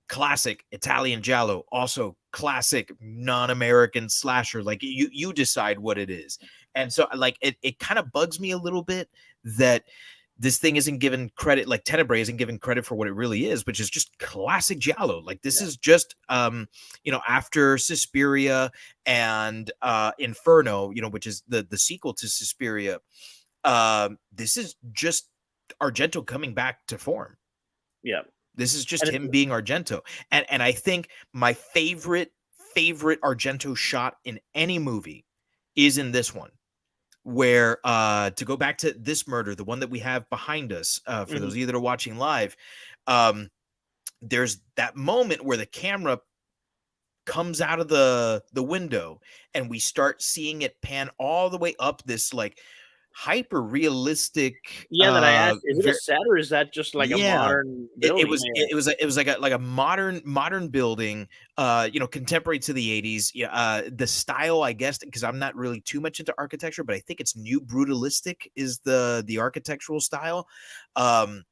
classic Italian giallo, also classic non-American slasher. Like you decide what it is. And so like it kind of bugs me a little bit that this thing isn't given credit, like Tenebrae isn't given credit for what it really is, which is just classic giallo. Like this is just after Suspiria and Inferno, which is the sequel to Suspiria. This is just Argento coming back to form. Yeah. This is just him being Argento. And I think my favorite Argento shot in any movie is in this one, where to go back to this murder, the one that we have behind us, for those of you that are watching live, there's that moment where the camera comes out of the window and we start seeing it pan all the way up this like hyper realistic. That I asked, is it a set or is that just like a modern building? It was like a modern building, contemporary to the 80s. The style, I guess, because I'm not really too much into architecture, but I think it's new brutalistic is the architectural style. And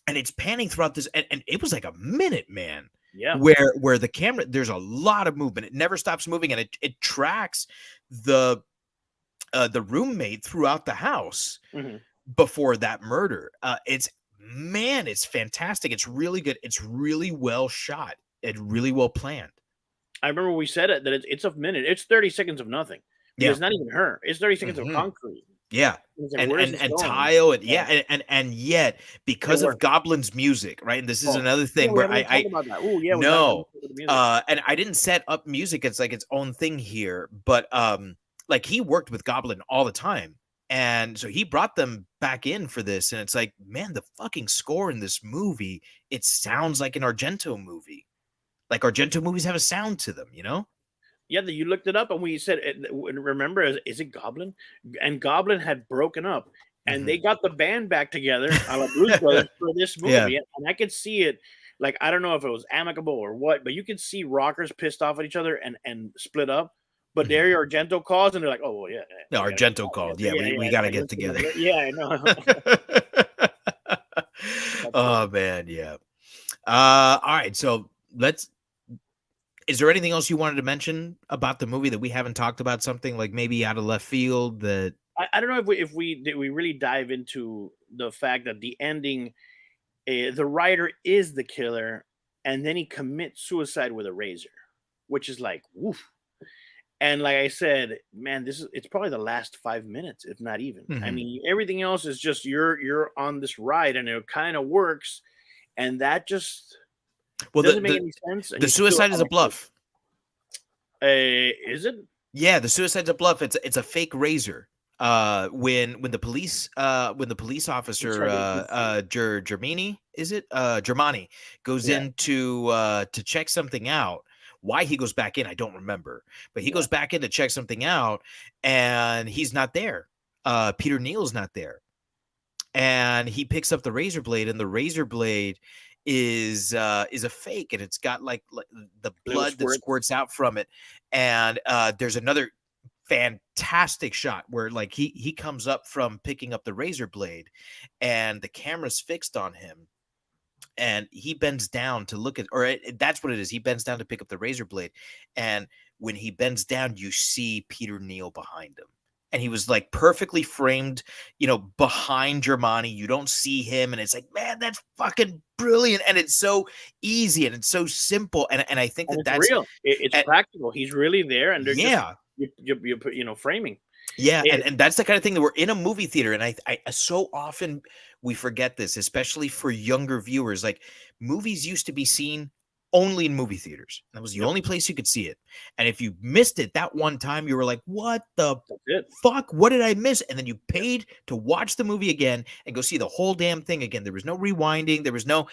it's panning throughout this, and it was like a minute, man. Yeah. Where the camera, there's a lot of movement. It never stops moving, and it tracks the roommate throughout the house before that murder. It's fantastic. It's really good. It's really well shot. It's really well planned. I remember we said it, that it's a minute. It's 30 seconds of nothing. Yeah. It's not even her. It's 30 seconds of concrete. Yeah. Like, and tile and yet because of Goblin's music, right? And this is another thing where I and I didn't set up music. It's like its own thing here, but like he worked with Goblin all the time. And so he brought them back in for this. And it's like, man, the fucking score in this movie, it sounds like an Argento movie. Like Argento movies have a sound to them, Yeah, you looked it up and we said, remember, is it Goblin? And Goblin had broken up and they got the band back together a la Blues Brothers for this movie. Yeah. And I could see it, like, I don't know if it was amicable or what, but you could see rockers pissed off at each other and split up. But Dario Argento calls and they're like, oh, well, yeah. No, Argento called. Yeah, we got to get together. Yeah, I know. Oh, man, yeah. All right, so is there anything else you wanted to mention about the movie that we haven't talked about? Something like maybe out of left field that I don't know if we really dive into the fact that the ending, the writer is the killer, and then he commits suicide with a razor, which is like, woof. And like I said, man, it's probably the last 5 minutes, if not even. I mean, everything else is just you're on this ride, and it kind of works, and that just doesn't make any sense. The suicide is a bluff. Is it? Yeah, the suicide's a bluff. It's a fake razor. When the police officer Germani goes in to check something out. Why he goes back in, I don't remember, but he goes back in to check something out, and he's not there. Peter Neal's not there, and he picks up the razor blade, and the razor blade is a fake, and it's got like the blood that squirts out from it. And there's another fantastic shot where like he comes up from picking up the razor blade, and the camera's fixed on him. and he bends down to look at, or that's what it is. He bends down to pick up the razor blade, and when he bends down, you see Peter Neal behind him. And he was like perfectly framed, behind Germani. You don't see him. And it's like, man, that's fucking brilliant. And it's so easy and it's so simple. And I think And that it's that's real. It's practical. He's really there, and they're yeah. just framing. Yeah, and that's the kind of thing that we're in a movie theater, and I so often we forget this, especially for younger viewers. Like, movies used to be seen only in movie theaters. That was the only place you could see it. And if you missed it that one time, you were like, "What the fuck? What did I miss?" And then you paid to watch the movie again and go see the whole damn thing again. There was no rewinding. There was no,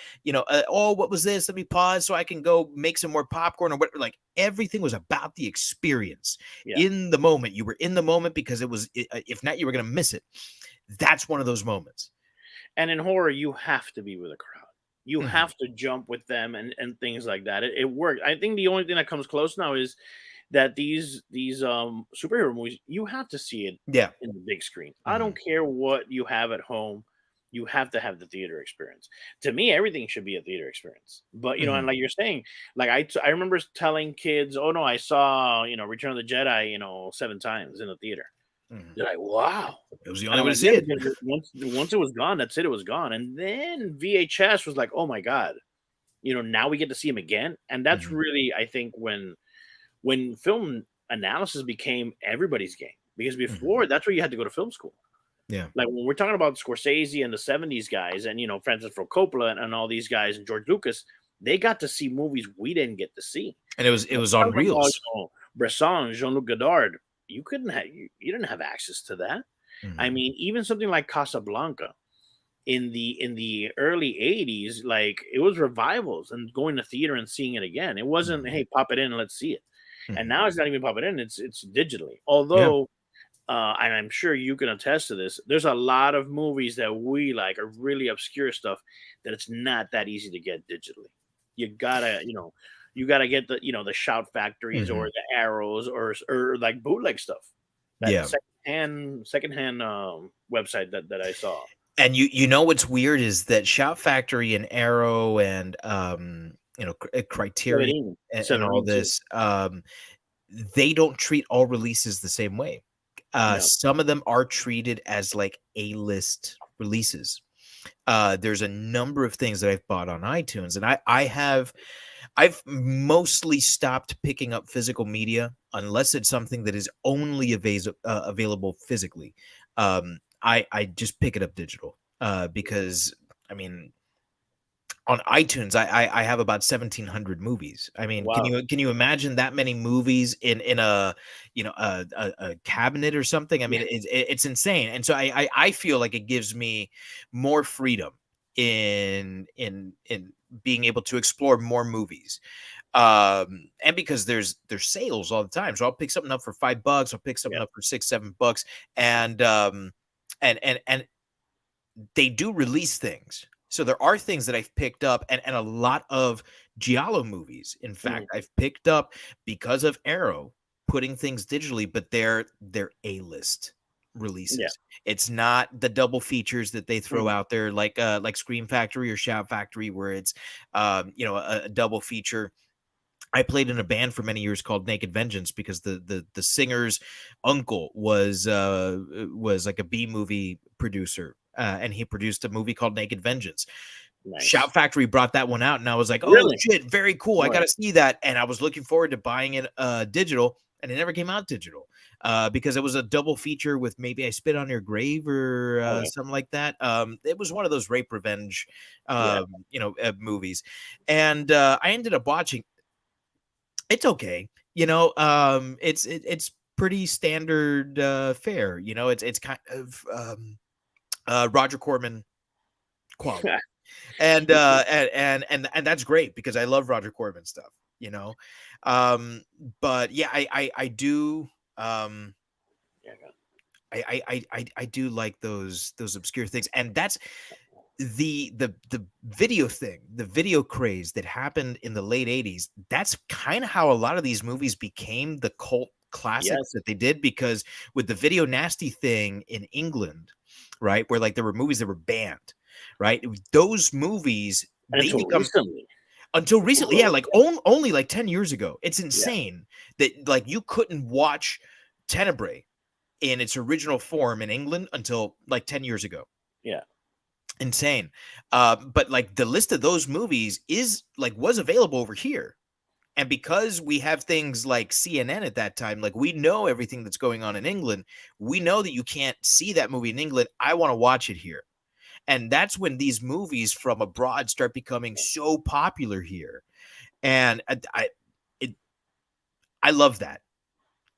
oh, what was this? Let me pause so I can go make some more popcorn or whatever. Like, everything was about the experience in the moment. You were in the moment because it was, if not, you were going to miss it. That's one of those moments. And in horror, you have to be with a crowd. You have to jump with them and things like that. It worked. I think the only thing that comes close now is that these superhero movies, you have to see it in the big screen. I don't care what you have at home. You have to have the theater experience. To me, everything should be a theater experience. But, and like you're saying, like I remember telling kids, oh no, I saw, Return of the Jedi, 7 times in the theater. They're like, wow. It was the only way to see it. Once it was gone, that's it. It was gone. And then VHS was like, oh my God, now we get to see him again. And that's really, I think, when film analysis became everybody's game. Because before, that's where you had to go to film school. Yeah. Like when we're talking about Scorsese and the 70s guys and, Francis Ford Coppola and all these guys and George Lucas, they got to see movies we didn't get to see. And it was on reels. Bresson, Jean-Luc Godard, you didn't have access to that. I mean, even something like Casablanca in the early 80s, like, it was revivals and going to theater and seeing it again. It wasn't, hey, pop it in and let's see it. And now it's not even pop it in, it's digitally. Although and I'm sure you can attest to this, there's a lot of movies that we like are really obscure stuff that it's not that easy to get digitally. You gotta get the the Shout Factories or the Arrows or like bootleg stuff. That secondhand website that I saw. And what's weird is that Shout Factory and Arrow and Criterion and all this, they don't treat all releases the same way. Some of them are treated as like A-list releases. There's a number of things that I've bought on iTunes, and I've mostly stopped picking up physical media unless it's something that is only available physically. I just pick it up digital because, I mean, on iTunes, I have about 1,700 movies. I mean, can you imagine that many movies in a a cabinet or something? I mean, it's insane. And so I feel like it gives me more freedom in being able to explore more movies. And because there's sales all the time, so I'll pick something up for $5. I'll pick something up for $6-7, and they do release things. So there are things that I've picked up, and a lot of giallo movies. In fact, I've picked up because of Arrow putting things digitally, but they're A-list releases. It's not the double features that they throw out there like Scream Factory or Shout Factory, where it's a double feature. I played in a band for many years called Naked Vengeance because the singer's uncle was like a B movie producer. And he produced a movie called Naked Vengeance. Nice. Shout Factory brought that one out, and I was like, "Oh shit, very cool! I gotta see that." And I was looking forward to buying it digital, and it never came out digital because it was a double feature with Maybe I Spit on Your Grave or something like that. It was one of those rape revenge, movies, and I ended up watching. It's okay, it's pretty standard fare. It's kind of. Roger Corman quality. and that's great because I love Roger Corman stuff, but yeah, I do I do like those obscure things, and that's the video thing, the video craze that happened in the late 80s. That's kind of how a lot of these movies became the cult classics that they did, because with the video nasty thing in England, right, where like there were movies that were banned, right, those movies And they become recently. until recently, yeah, like only like 10 years ago. It's insane that like you couldn't watch Tenebrae in its original form in England until like 10 years ago. Yeah. Insane. But like the list of those movies was available over here. And because we have things like CNN at that time, like we know everything that's going on in England, we know that you can't see that movie in England. I want to watch it here. And that's when these movies from abroad start becoming so popular here. And I love that.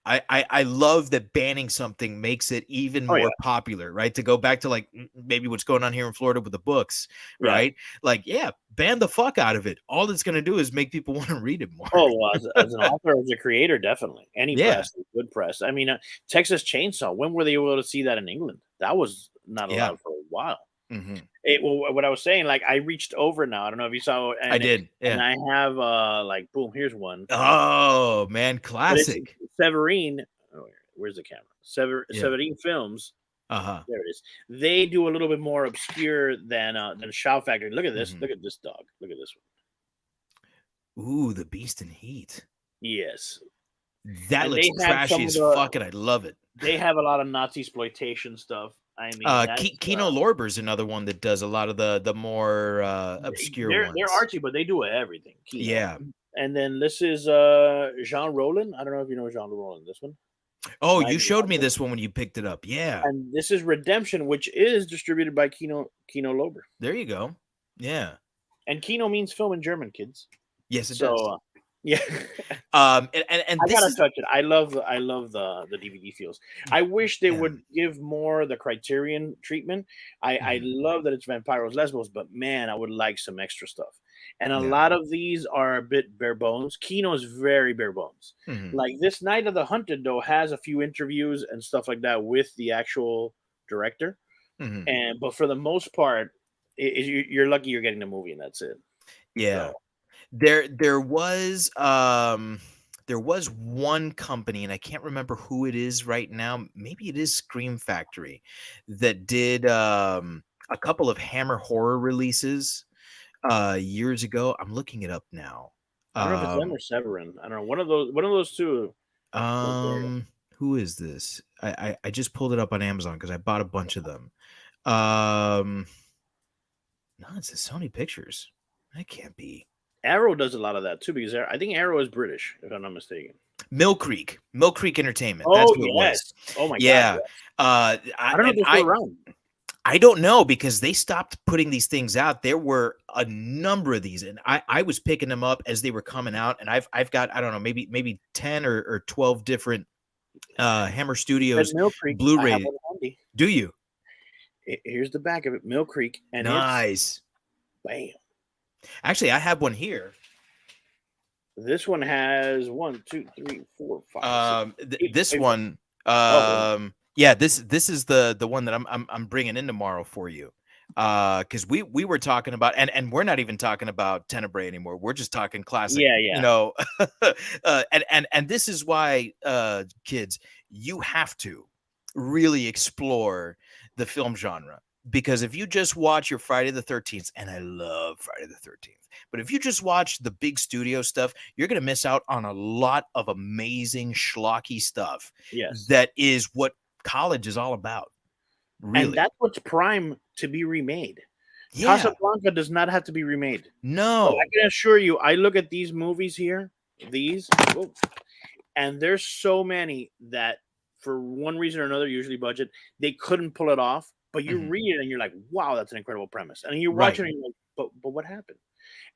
I love that banning something makes it even more popular, right? To go back to like maybe what's going on here in Florida with the books, right? Like, ban the fuck out of it. All it's going to do is make people want to read it more. Oh, well, as an author, as a creator, definitely. Any press is good press. I mean, Texas Chainsaw, when were they able to see that in England? That was not allowed for a while. Mm-hmm. Well, what I was saying, like I reached over now. I don't know if you saw. And I did. And I have like boom. Here's one. Oh man, classic. Severine. Oh, where's the camera? Severine Films. There it is. They do a little bit more obscure than Shout Factory. Look at this. Look at this dog. Look at this one. Ooh, the Beast in Heat. Yes. That looks trashy as fuck, and I love it. They have a lot of Nazi exploitation stuff. I mean, Kino Lorber's another one that does a lot of the more obscure ones. They're artsy, but they do everything. Kino. Yeah. And then this is Jean Rollin. I don't know if you know Jean Rollin. This one. Oh, you showed me this one when you picked it up. Yeah. And this is Redemption, which is distributed by Kino Lorber. There you go. Yeah. And Kino means film in German, kids. Yes, it does. Yeah. And I gotta touch it. I love the DVD feels. I wish they would give more the Criterion treatment. I love that it's Vampiros Lesbos, but man, I would like some extra stuff. And a lot of these are a bit bare bones. Kino is very bare bones. Like this Night of the Hunted, though, has a few interviews and stuff like that with the actual director. But for the most part, you're lucky you're getting the movie, and that's it. Yeah. So. There was one company, and I can't remember who it is right now. Maybe it is Scream Factory, that did a couple of Hammer horror releases years ago. I'm looking it up now. I don't know if it's them or Severin. I don't know. One of those two. Who is this? I just pulled it up on Amazon because I bought a bunch of them. No, it's a Sony Pictures. That can't be. Arrow does a lot of that too, because I think Arrow is British, if I'm not mistaken. Mill Creek Entertainment. That's who it was. Oh my god. Yeah. I don't know if they're still around. I don't know, because they stopped putting these things out. There were a number of these, and I was picking them up as they were coming out, and I've got, I don't know, maybe 10 or 12 different Hammer Studios Blu-ray. Do you? Here's the back of it, Mill Creek, and nice. Bam. Actually, I have one here. This one has 1, 2, 3, 4, 5. 6, 8, this 8, one, yeah, this is the one that I'm bringing in tomorrow for you, because we were talking about, and we're not even talking about Tenebrae anymore. We're just talking classic. Yeah. You know, and this is why, kids, you have to really explore the film genre. Because if you just watch your Friday the 13th, and I love Friday the 13th, but if you just watch the big studio stuff, you're going to miss out on a lot of amazing schlocky stuff. Yes. That is what college is all about. Really. And that's what's prime to be remade. Yeah. Casablanca does not have to be remade. No. So I can assure you, I look at these movies here, and there's so many that for one reason or another, usually budget, they couldn't pull it off. But you read it and you're like, wow, that's an incredible premise. And you watch it and you're like, but what happened?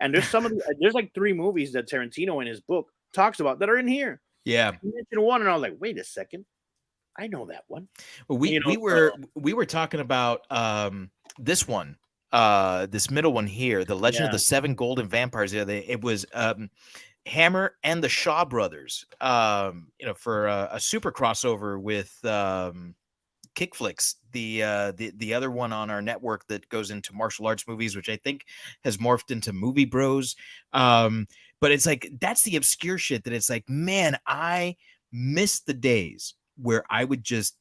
And there's there's like 3 movies that Tarantino in his book talks about that are in here. Yeah. He mentioned one and I was like, wait a second. I know that one. Well, we were talking about this one, this middle one here, The Legend of the 7 Golden Vampires. It was Hammer and the Shaw Brothers, for a super crossover with Kick Flicks, the other one on our network that goes into martial arts movies, which I think has morphed into Movie Bros. But it's like, that's the obscure shit that it's like, man, I miss the days where I would just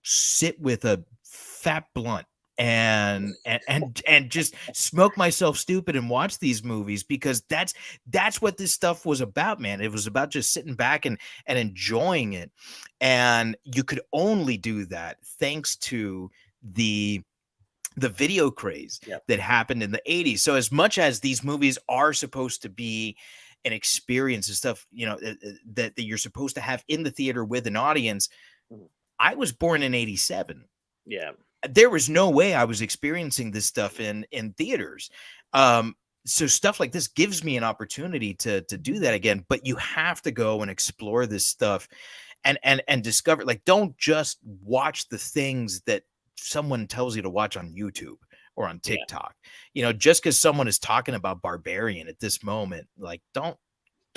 sit with a fat blunt and just smoke myself stupid and watch these movies, because that's what this stuff was about, man. It was about just sitting back and enjoying it. And you could only do that thanks to the video craze that happened in the 80s. So as much as these movies are supposed to be an experience and stuff, you know, that you're supposed to have in the theater with an audience, I was born in 87. Yeah. There was no way I was experiencing this stuff in theaters. So stuff like this gives me an opportunity to do that again, but you have to go and explore this stuff and discover, like, don't just watch the things that someone tells you to watch on YouTube or on TikTok. You know, just because someone is talking about Barbarian at this moment, like, don't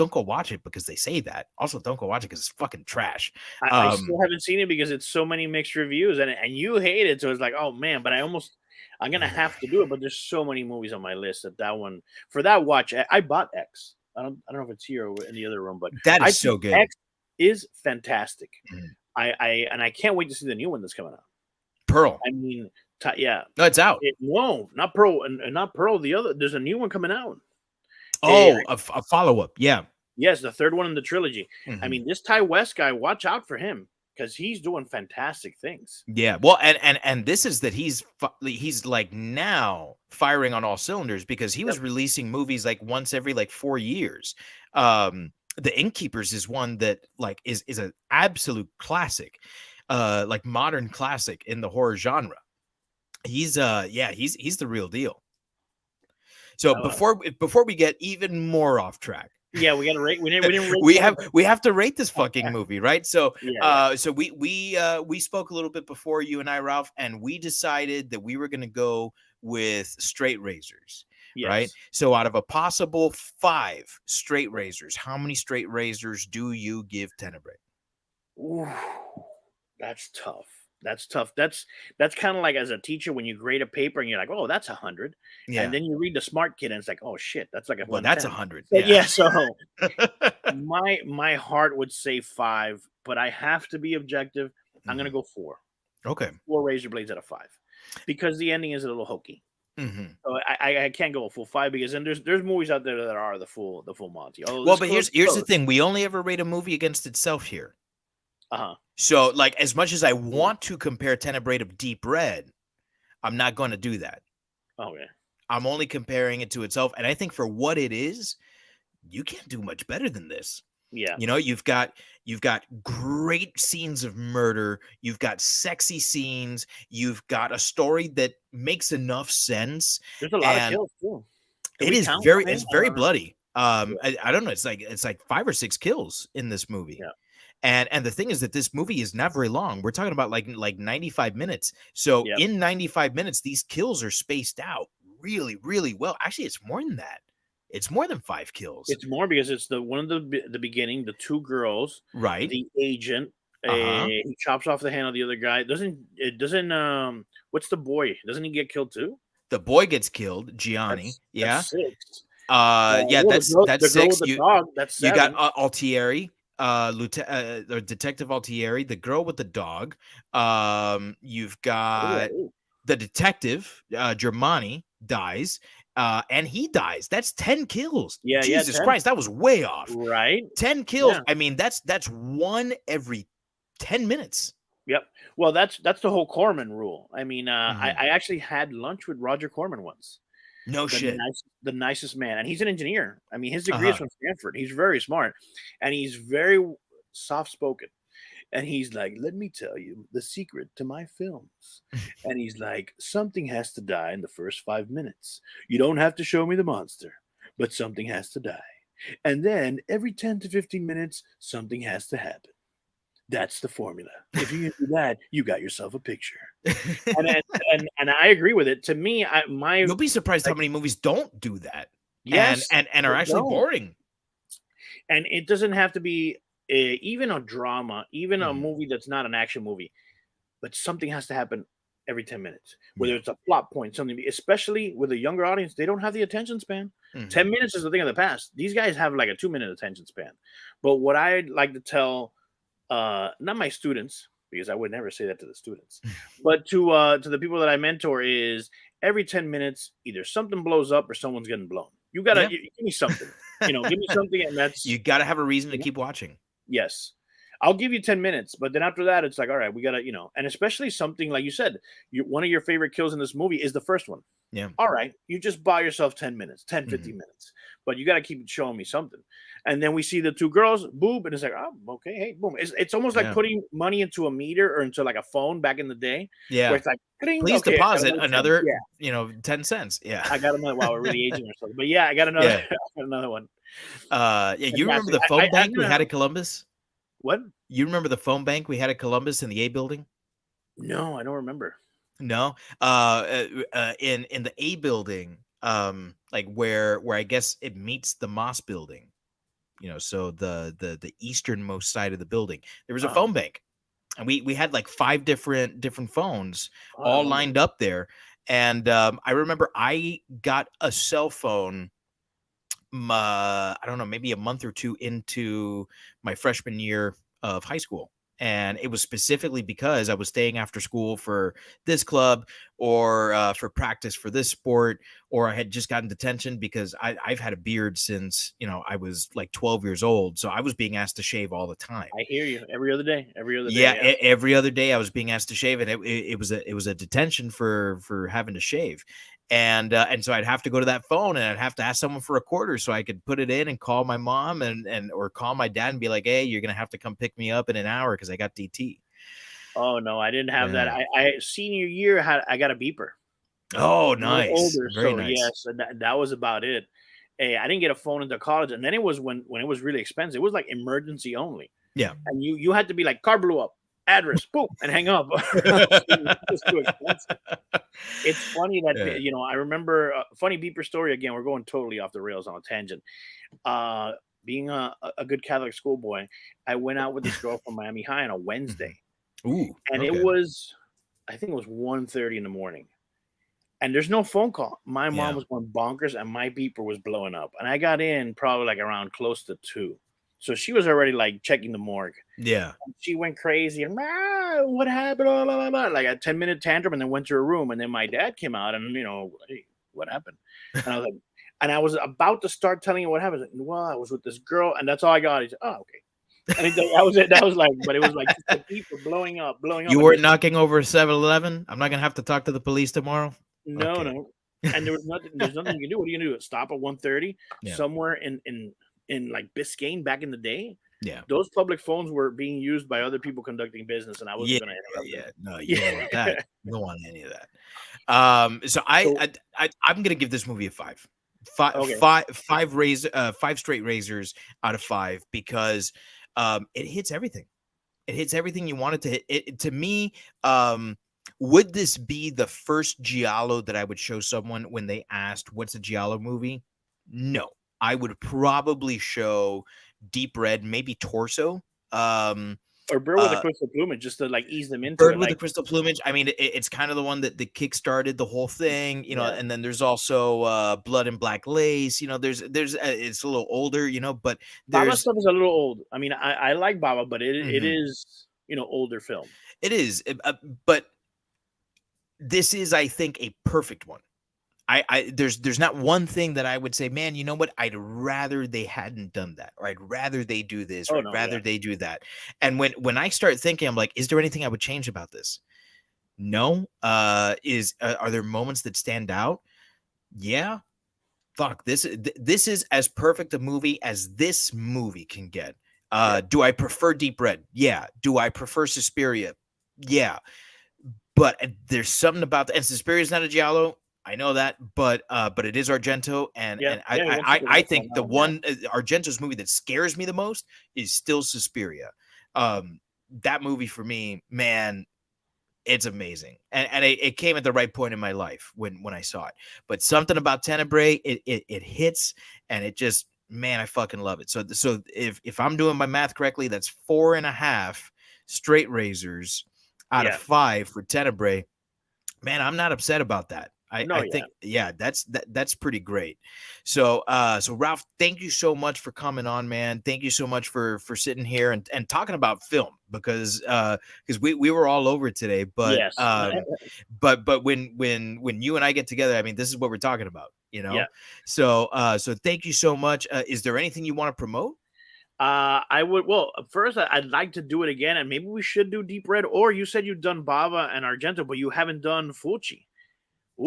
go watch it because they say that. Also, don't go watch it because it's fucking trash. I still haven't seen it because it's so many mixed reviews, and you hate it, so it's like, oh man. But I'm gonna have to do it. But there's so many movies on my list that one for that watch. I bought X. I don't know if it's here or in the other room, but that is so good. X is fantastic. I can't wait to see the new one that's coming out. Pearl. I mean, yeah. No, it's out. No, not Pearl, and not Pearl. The other, there's a new one coming out. Oh, a follow-up. Yeah. Yes, the third one in the trilogy. Mm-hmm. I mean, this Ty West guy, watch out for him because he's doing fantastic things. Yeah. Well, and this is that he's like now firing on all cylinders, because he was releasing movies like once every like 4 years. The Innkeepers is one that like is an absolute classic, like modern classic in the horror genre. He's he's the real deal. So before we get even more off track, yeah, we got to rate. We didn't rate. we have to rate this fucking movie, right? So so we spoke a little bit before, you and I, Ralph, and we decided that we were going to go with straight razors. Yes. Right. So out of a possible 5 straight razors, how many straight razors do you give Tenebrae? Ooh, that's tough. That's tough. That's kind of like as a teacher when you grade a paper and you're like, oh, that's 100. Yeah. And then you read the smart kid and it's like, oh shit, that's like a 110. That's 100. So, yeah. So my heart would say 5, but I have to be objective. I'm gonna go 4. Okay. 4 razor blades out of 5, because the ending is a little hokey. So I can't go a full 5, because then there's movies out there that are the full Monty. Well, but here's the thing: we only ever rate a movie against itself here. So, like, as much as I want to compare Tenebrae to Deep Red, I'm not going to do that. Okay. I'm only comparing it to itself, and I think for what it is, you can't do much better than this. Yeah. You know, you've got great scenes of murder, you've got sexy scenes, you've got a story that makes enough sense. There's a lot of kills too. It's very bloody. I don't know, it's like 5 or 6 kills in this movie. Yeah. And the thing is that this movie is not very long. We're talking about like 95 minutes. So in 95 minutes, these kills are spaced out really, really well. Actually, it's more than that. It's more than 5 kills. It's more, because it's the one of the beginning, the 2 girls, right? The agent, he chops off the hand of the other guy. What's the boy? Doesn't he get killed too? The boy gets killed, Gianni. That's 6. That's 6. That's 7. You got Altieri. Or Detective Altieri, the girl with the dog. You've got the detective, Germani, dies, and he dies. That's 10 kills. Yeah, Jesus 10. Christ, that was way off. Right, 10 kills. Yeah. I mean, that's 1 every 10 minutes. Yep. Well, that's the whole Corman rule. I mean, I actually had lunch with Roger Corman once. No shit. The nicest man. And he's an engineer. I mean, his degree is from Stanford. He's very smart. And he's very soft-spoken. And he's like, let me tell you the secret to my films. And he's like, something has to die in the first 5 minutes. You don't have to show me the monster, but something has to die. And then every 10 to 15 minutes, something has to happen. That's the formula. If you can do that, you got yourself a picture. And I agree with it. To me, you'll be surprised how many movies don't do that. Yes, and are actually boring. And it doesn't have to be even a drama, even a movie that's not an action movie, but something has to happen every 10 minutes. Whether it's a plot point, something, especially with a younger audience, they don't have the attention span. 10 minutes is a thing of the past. These guys have like a 2-minute attention span. But what I'd like to tell, not my students, because I would never say that to the students. But to the people that I mentor is every 10 minutes, either something blows up or someone's getting blown. You gotta Yeah. give me something, give me something, and that's You got to have a reason to keep watching. yes. I'll give you 10 minutes, but then after that, it's like, all right, we gotta, and especially something like you said, one of your favorite kills in this movie is the first one. Yeah. All right, you just buy yourself 10 minutes, 10, 15 minutes, but you got to keep showing me something. And then we see the two girls, boob, and it's like, oh, okay, hey, boom. It's almost like putting money into a meter or into like a phone back in the day. Yeah. Where it's like, please okay, deposit another, 10. 10 cents. Yeah. I got another. Wow, we're really aging ourselves. But yeah, I got another. I got another one. You remember the phone bank we had at Columbus? What? You remember the phone bank we had at Columbus in the A building? No, I don't remember. No. In the A building, like where I guess it meets the Moss building, so the easternmost side of the building, there was a phone bank, and we had like 5 different phones all lined up there. And I remember I got a cell phone, I don't know, maybe a month or 2 into my freshman year of high school. And it was specifically because I was staying after school for this club or for practice for this sport, or I had just gotten detention because I've had a beard since, I was like 12 years old. So I was being asked to shave all the time. I hear you. Every other day. Yeah. Every other day I was being asked to shave, and it was a detention for having to shave. And so I'd have to go to that phone, and I'd have to ask someone for a quarter so I could put it in and call my mom or call my dad and be like, hey, you're going to have to come pick me up in an hour because I got DT. Oh, no, I didn't have that. I senior year, I got a beeper. Oh, nice. Older, very so nice. Yes, that was about it. Hey, I didn't get a phone into college. And then it was when it was really expensive. It was like emergency only. Yeah. And you had to be like, car blew up. Address, boom, and hang up. It was too expensive. It's funny that I remember a funny beeper story. Again, we're going totally off the rails on a tangent. Being a good Catholic schoolboy, I went out with this girl from Miami High on a Wednesday. Ooh, and it was, I think it was 1:30 in the morning. And there's no phone call. My mom was going bonkers, and my beeper was blowing up. And I got in probably like around close to 2. So she was already like checking the morgue. Yeah. And she went crazy and what happened? Blah, blah, blah, blah. Like a 10-minute tantrum, and then went to her room. And then my dad came out and, hey, what happened? And I was like, and I was about to start telling you what happened. Well, I was with this girl, and that's all I got. He said, oh, okay. And that was it. That was like, but it was like just the people blowing up. You weren't knocking over 7-Eleven? I'm not going to have to talk to the police tomorrow? No, okay. no. And there's nothing you can do. What are you going to do? Stop at 1:30 somewhere in like Biscayne back in the day? Yeah. Those public phones were being used by other people conducting business, and I wasn't going to interrupt them. No, you don't want that. You don't want any of that. So I'm going to give this movie a 5. Five straight razors out of 5 because it hits everything. It hits everything you want it to hit. It to me, would this be the first giallo that I would show someone when they asked, what's a giallo movie? No. I would probably show Deep Red, maybe Torso. Or Bird with the Crystal Plumage, just to like ease them into Bird it. with the Crystal Plumage. I mean, it's kind of the one that kick-started the whole thing, and then there's also Blood and Black Lace. There's it's a little older, but Baba stuff is a little old. I mean, I like Baba, but it is, older film. It is, but this is, I think, a perfect one. There's not one thing that I would say, man, you know what? I'd rather they hadn't done that, or I'd rather they do this, or I'd rather they do that. And when I start thinking, I'm like, is there anything I would change about this? No. Are there moments that stand out? Yeah. Fuck, this is as perfect a movie as this movie can get. Do I prefer Deep Red? Yeah. Do I prefer Suspiria? Yeah. But there's something about that. And Suspiria is not a giallo. I know that, but it is Argento, and I think the one Argento's movie that scares me the most is still Suspiria. That movie for me, man, it's amazing, and it came at the right point in my life when I saw it. But something about Tenebrae, it hits, and it just, man, I fucking love it. So if I'm doing my math correctly, that's 4.5 straight razors out of 5 for Tenebrae. Man, I'm not upset about that. I think, that's pretty great. So so Ralph, thank you so much for coming on, man. Thank you so much for sitting here and talking about film, because we were all over it today, but Yes. but when you and I get together, I mean, this is what we're talking about, Yeah. So so thank you so much. Is there anything you want to promote? I would. Well, first, I'd like to do it again, and maybe we should do Deep Red. Or you said you've done Bava and Argento, but you haven't done Fulci.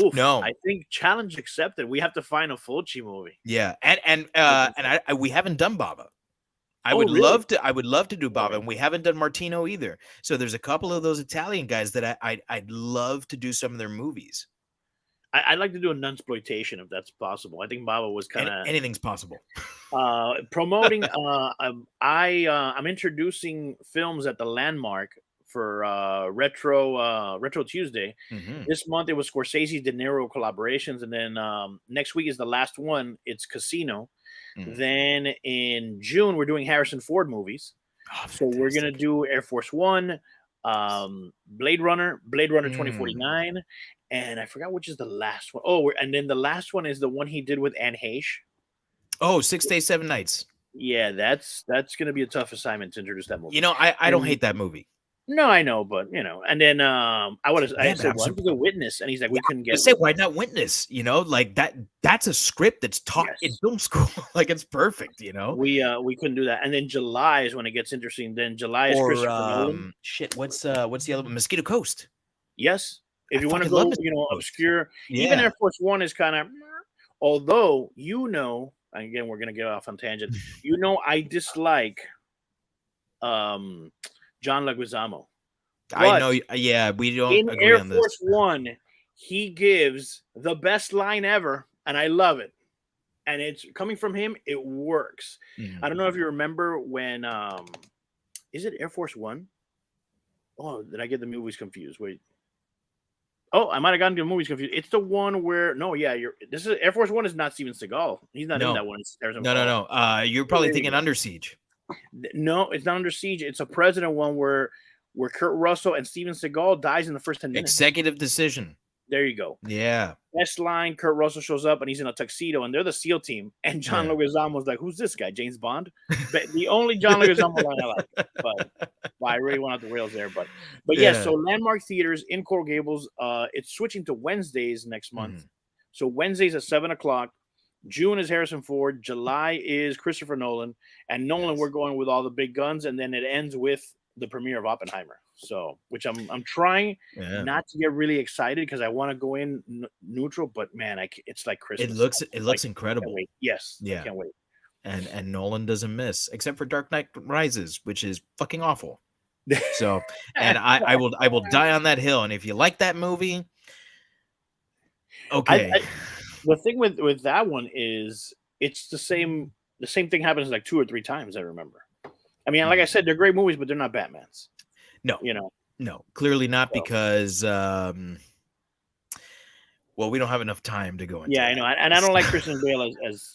Oof. No. I think challenge accepted. We have to find a Fulci movie. Yeah, and we haven't done Bava. I Oh, would really? love to do Bava, Okay. and we haven't done Martino either. So there's a couple of those Italian guys that I'd love to do some of their movies. I'd like to do a nunsploitation if that's possible. I think Bava was kind of Anything's possible. promoting. I'm introducing films at the Landmark for Retro Tuesday. Mhm. This month it was Scorsese De Niro collaborations, and then next week is the last one. It's Casino. Mhm. Then in June we're doing Harrison Ford movies. Oh, So we're gonna fantastic. do Air Force One, Blade Runner 2049, and I forgot which is the last one. Oh, and then the last one is the one he did with Anne Heche. Oh, 6 Days, 7 Nights. Yeah, that's gonna be a tough assignment to introduce that movie. I don't hate that movie. No, I know, but and then I Man, said, I'm "Why don't you go Witness?" And he's like, "We couldn't I get." say, why not Witness? Like that's a script that's taught in Yes. film school. Like, it's perfect, We couldn't do that. And then July is when it gets interesting. Then July is Or Christopher Nolan. shit, what's the other one? Mosquito Coast. Yes, if I you want to fucking love go, Mosquito Coast. obscure. Even Yeah. Air Force One is kind of, although again, we're gonna get off on tangent. I dislike John Leguizamo. I know. Yeah, we don't In agree Air on this. Force One, he gives the best line ever, and I love it. And it's coming from him, it works. Mhm. I don't know if you remember when is it Air Force One? Oh, did I get the movies confused? Wait. Oh, I might have gotten the movies confused. It's the one where this is Air Force One is not Steven Seagal. He's not in No. that one. It's Harrison No. Ford. You're probably There you thinking go. Under Siege. No, it's not Under Siege. It's a president one where Kurt Russell and Steven Seagal dies in the first 10 minutes. Executive Decision. There you go. Yeah. Best line, Kurt Russell shows up and he's in a tuxedo and they're the SEAL team. And John Yeah. Leguizamo's like, who's this guy? James Bond? But the only John Leguizamo line I like. But I really went off the rails there. But yes, Yeah. so Landmark Theaters in Coral Gables, it's switching to Wednesdays next month. Mhm. So Wednesdays at 7:00. June is Harrison Ford. July is Christopher Nolan. And Nolan, Yes. we're going with all the big guns. And then it ends with the premiere of Oppenheimer. So, which I'm trying Yeah. not to get really excited because I want to go in neutral, but man, it's like Christmas. It looks incredible. Can't wait. Yes, Yeah. I can't wait. And Nolan doesn't miss, except for Dark Knight Rises, which is fucking awful. So, and I will die on that hill. And if you like that movie, okay. The thing with that one is it's the same thing happens like 2 or 3 times. I remember. I mean, like I said, they're great movies, but they're not Batmans. No, You know. no, clearly not, So. because well, we don't have enough time to go into. Yeah, I know, and I don't like Christian Bale as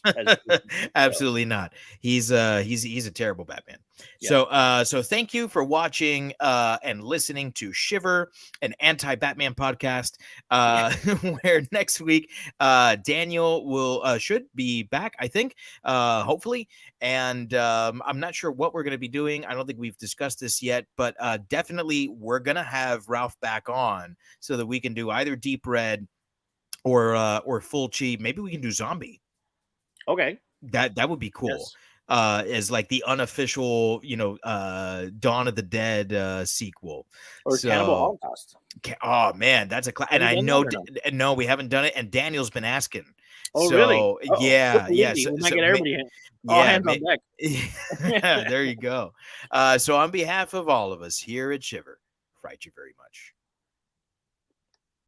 Absolutely not. He's a terrible Batman. Yeah. So thank you for watching and listening to Shiver, an anti-Batman podcast. Where next week Daniel will should be back, I think, hopefully. And I'm not sure what we're going to be doing. I don't think we've discussed this yet, but definitely we're gonna have Ralph back on so that we can do either Deep Red or Fulci. Maybe we can do Zombie. Okay. That would be cool. Yes. As like the unofficial, Dawn of the Dead sequel. Or Cannibal Holocaust. Oh man, that's a and I done know that or no? no, we haven't done it, and Daniel's been asking. Oh, So, really? Uh-oh. yeah, Quick yeah. lead. So, We might so get everybody all hands on deck. yeah, there you go. So on behalf of all of us here at Shiver, fright you very much.